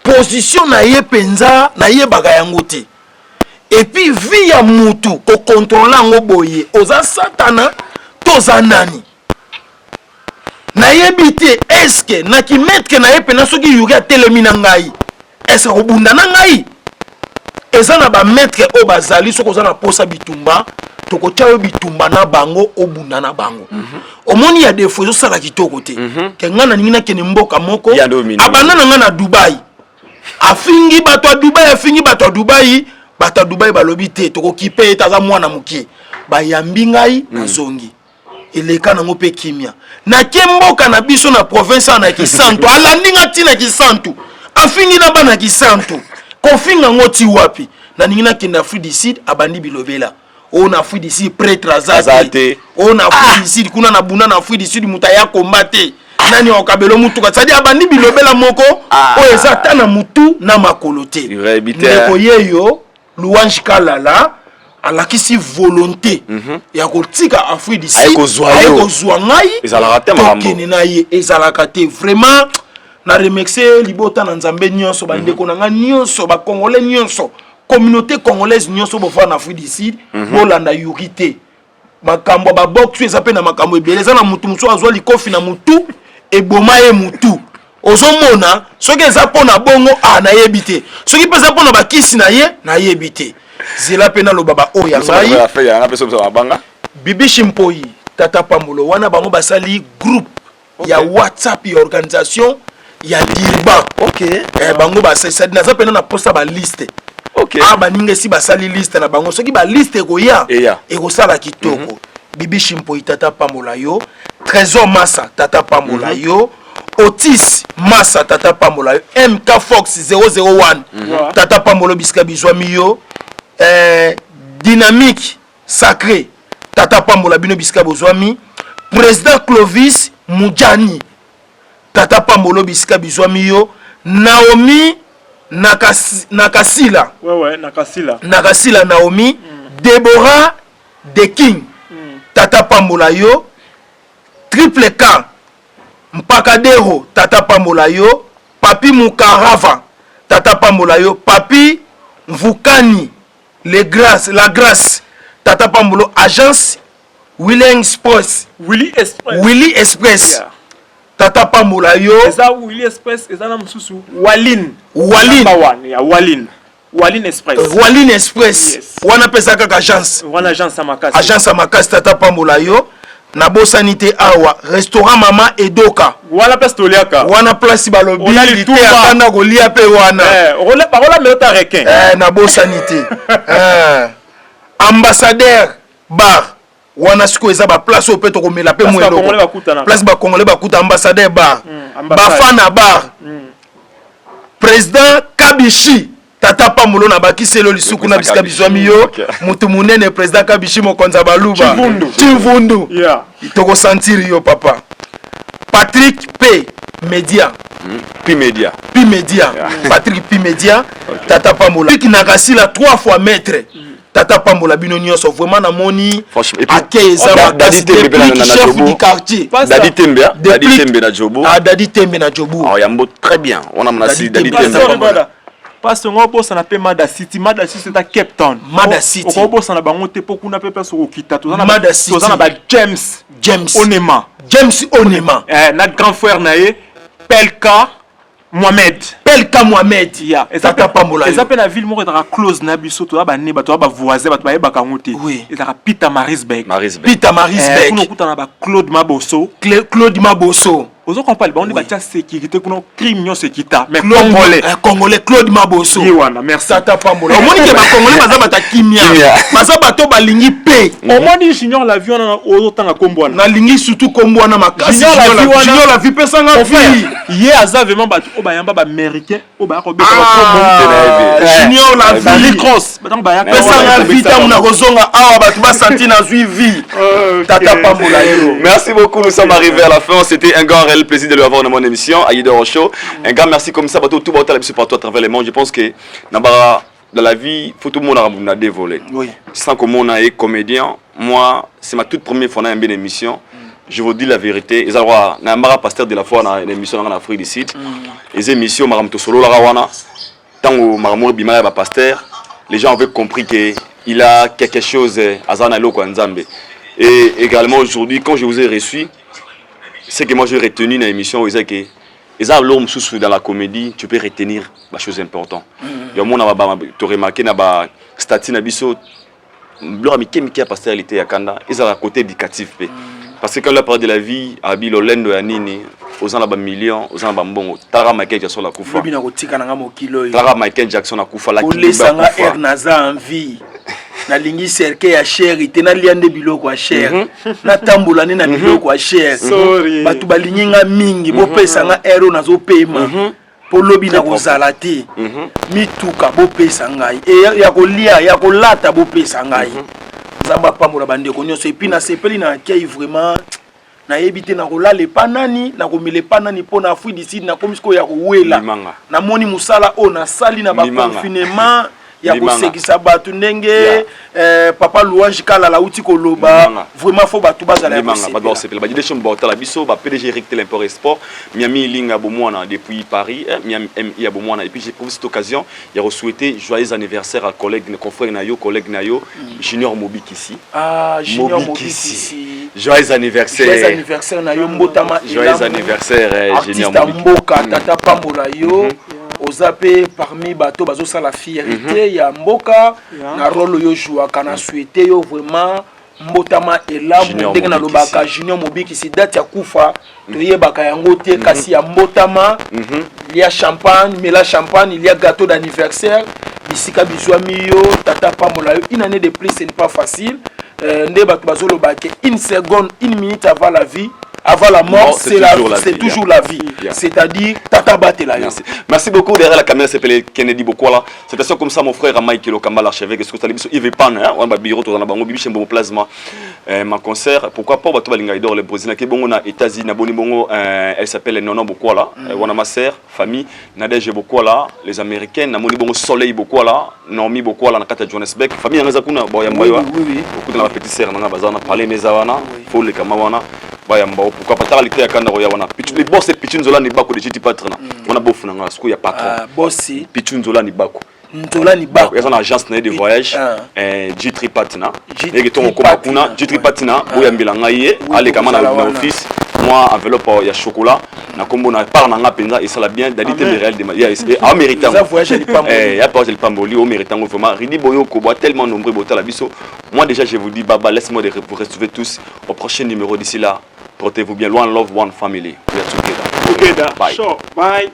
Position na ye penza na ye bagayango te et puis via mutu ko contrôler ngo boye oza satana toza nani na ye bité est-ce que na ki mettre na ye pena soki Yuri atelemi na ngai est-ce ko bunda na ngai eza na ba mettre o bazali soko za na posa bitumba to ko chawo bitumba na bango o bunda na bango omoni ya défaut zo sala kitoko te ke ngana ningi na kene mboka moko abana na ngana Dubai afingi bato a Dubai balobi te toko kipe taza mwana mukie bayambi ngai na zongi eleka nango pe kimia na kemboka na biso na province na Kisantu alandi ngati na Kisantu afingi na bana Kisantu kofinga ngoti wapi na ningi na kenda Afrique du Sud abandi bilobela on Afrique du Sud prêtre azate on Afrique du Sud kuna na buna na Afrique du Sud mutaya kombate nani okabelo mutu kasadi abandi bilobela moko o ezata na mutu na makolo te ndeko yeyo Louange Kalala alakisi volonté ya kotika Afrique du Sud akozwa ngai tokene na ye ezalaka te vraiment na remercier libota na nzambe nyonso bandeko na nga nyonso ba congolais nyonso communauté congolaise nyonso bofana na Afrique du Sud bolanda Yuri te makambo ba box eza pe na makambo ebele eza na mutu muso azwa likofi na mutu eboma ye mutu ozomona soki eza pona bongo na yebite soki peza pona bakisi na yebite zela pe na lobaba oya ngai Bibi Chimpoi Tata Pamolo wana bango basali groupe ya WhatsApp ya organisation ya Dirban bango basali naza pe na posta ba liste baninga si basali liste na bango soki ba liste koya ekosala kitoko Bibi Chimpoi Tata Pambola yo Trésor Massa Tata Pambola yo Otis Massa Tata Pambola yo MK Fox 001 Tata Pambola bisika bizwami yo Dynamique Sacré Tata Pambola bino bisika bozwami Président Clovis Mujani Tata Pambola bisika bizwami yo Naomi Nakasila Nakasila Naomi Deborah The King Tata Pambola yo Triple K Mpakadero Tata Pambola yo Papi Mukarava Tata Pambola yo Papi Mvukani La Grâce Tata Pambola Agence Willy Express yeah. Tata Pambola yo eza Willy Express eza na mususu Walin Express Walin Express yes. Wana pesa kaka agence amakasi Tata Pambola yo na bosanité awa restaurant Mama Edoka wana place toliaka wana place balobi lité akanda kolia pe wana parola meota requin na bosanité ambassadeur bar wana siko eza ba place au peto komela pe mwelo place ba congolais bakuta ambassadeur bar bafana bar président Kabishi Tata Pamolo na bakiselo lisuku na bisika bizwami yo mutu munene président Kabishi mokonza baluba Chivundu itoko sentir yo papa Patrick P Media Patrick P Media Tata Pamolo Nakasila 3 fois maître Tata Pambola bino nyonso vraiment na moni akeza chef du quartier Dadi Tembe na Jobo Dadi Tembe na Jobo yambo très bien on a menacé Dadi Tembe parce que on bosse na pe Mada City c'est à Cape Town Mada City on bosse na bango te po kuna pe so okita to na Mada City to na ba James Onema na grand frère nae Pelka Mohamed yeah Tata Pambola ils appellent la ville moko dans close na biso to ba ne ba to ba voisin ba to ba kangote ils a Peter Marisbeck kuno kutana ba Claude Maboso ozo compare ba on ba tia sécurité kuno crime nyo sekita mais congolais Claude Maboso yiwana merci Tata Pambola omoni ke ba congolais baza bata kimia baza bato balingi pe omoni junior la vie na ozo tanga kombwana na lingi surtout kombwana makasi junior la vie pesanga vie ye aza vraiment ba bayamba ba américain o ba ko be junior la vie cross ba pesanga vie tamu na kozonga awa bato ba senti na zui vie Tata Pambola yo. Merci beaucoup, nous sommes arrivés à la fin. C'était un grand réel plaisir de lui avoir dans mon émission Aïdor Show. Un grand merci comme ça bateau tout bateau partout à travers le monde. Je pense que dans la vie faut tout le monde a dévolé. Oui. Sans que mon est comédien, moi c'est ma toute première fois dans une émission. Je vous dis la vérité. Ils ont un pasteur de la foi dans l'émission en Afrique du Sud. Les émissions Maram Tosolo la Rawana. Tant que Maram Bimaya pasteur, les gens avaient compris que il a quelque chose à Zanalo Kwanzambe. Et également aujourd'hui, quand je vous ai reçu, c'est que moi j'ai retenu dans l'émission où ils disaient que l'homme sous dans la comédie, tu peux retenir la chose importante. Il y a un monde qui a remarqué dans la statue Nabiso, l'homme qui a pasteur l'été à Kanda, ils ont un côté éducatif. Parce que quand on parle de la vie, à Bilolendo et à Nini, aux ans millions, aux ans bon, Tara Michael Jackson a Koufa. Tara Michael Jackson a Koufa. Pour les sanga Ernaza en vie. Na lingi serke ya cher ite na liande biloko ya cher na tambola na biloko ya cher batu balingi nga mingi bo pesa nga ero nazo pema po lobi na kozala te mituka bo pesa ngai e ya kolia ya kolata bo pesa ngai Nzamba Pambola bandeko nyonso epi na sepeli na kei vraiment na yebite na kolala panani na komele panani po na Afrique du Sud na komisiko ya kowela na moni musala o na sali na ba confinement ya kosekisa bato ndenge papa Louange Kala la uti koloba vraiment faut bato bazala ya sepela ba didesho mbota la biso ba PDG Eric L'import Sport Miami Linga Bomwana depuis Paris Miami ya Bomwana et puis j'ai profité cette occasion il a souhaité joyeux anniversaire à collègue confrère nayo collègue nayo Junior Mobik ici Junior Mobik ici joyeux anniversaire nayo mbotama joyeux anniversaire Junior Mobik mboka tata pambola yo ozape parmi bato bazo sala fierté ya mboka na rôle yo joua kana souhaité yo vraiment mbotama elamu ndenge na lobaka Junior Mobik ici date ya kufa toyebaka yango te kasi ya mbotama il y a champagne mais la champagne il y a gâteau d'anniversaire bisika bizwami yo tata pambola yo une année de plus ce n'est pas facile nde bato bazo lobaka une seconde une minute avant la vie avant la mort, c'est toujours la vie. C'est-à-dire, Tata Batela. Merci beaucoup. Derrière la caméra, c'est Kennedy Bokwala. C'est comme ça, mon frère Mike Lokamba, l'archevêque. Est-ce que tu as dit, il veut pas, on va bureau, on a bango, bibi, bon plasma, ma concert. Pourquoi pas, Bato Balingaïdor, les Brésiliens, qui bon, on a États-Unis, Naboni Bongo, elle s'appelle Nono Bokwala, on a ma sœur, famille, Nadège Bokwala, les Américaines, Namoni Bongo Soleil Bokwala, Normi Bokwala, Nakata Johannesburg, famille Angazakuna, Boyamboya, beaucoup de la petite sœur, Nanga Bazana, Palais Mezawana, Folle Kamawana. Pourquoi pas t'arrêter à Canada wana les boss et Pichun Zola ni bako de Jiti Patrona on a beau na ngasko ya patron bossi Pichun Zola ni bako Nzola ni bako il y a une agence de voyage Jitri Patina et que ton kuna Jitri Patina boya mbilanga ye aller kama na office moi enveloppe ya chocolat na kombo na par na penza et ça la bien d'alité réel de ya américain ça voyage les pamboli ya pas le pamboli au méritant vraiment Ridi Boyo ko boit tellement nombreux botal la biso moi déjà je vous dis baba laisse-moi de vous retrouver tous au prochain numéro d'ici là portez-vous bien, one love, one family. We are together. Bye. Sure. Bye.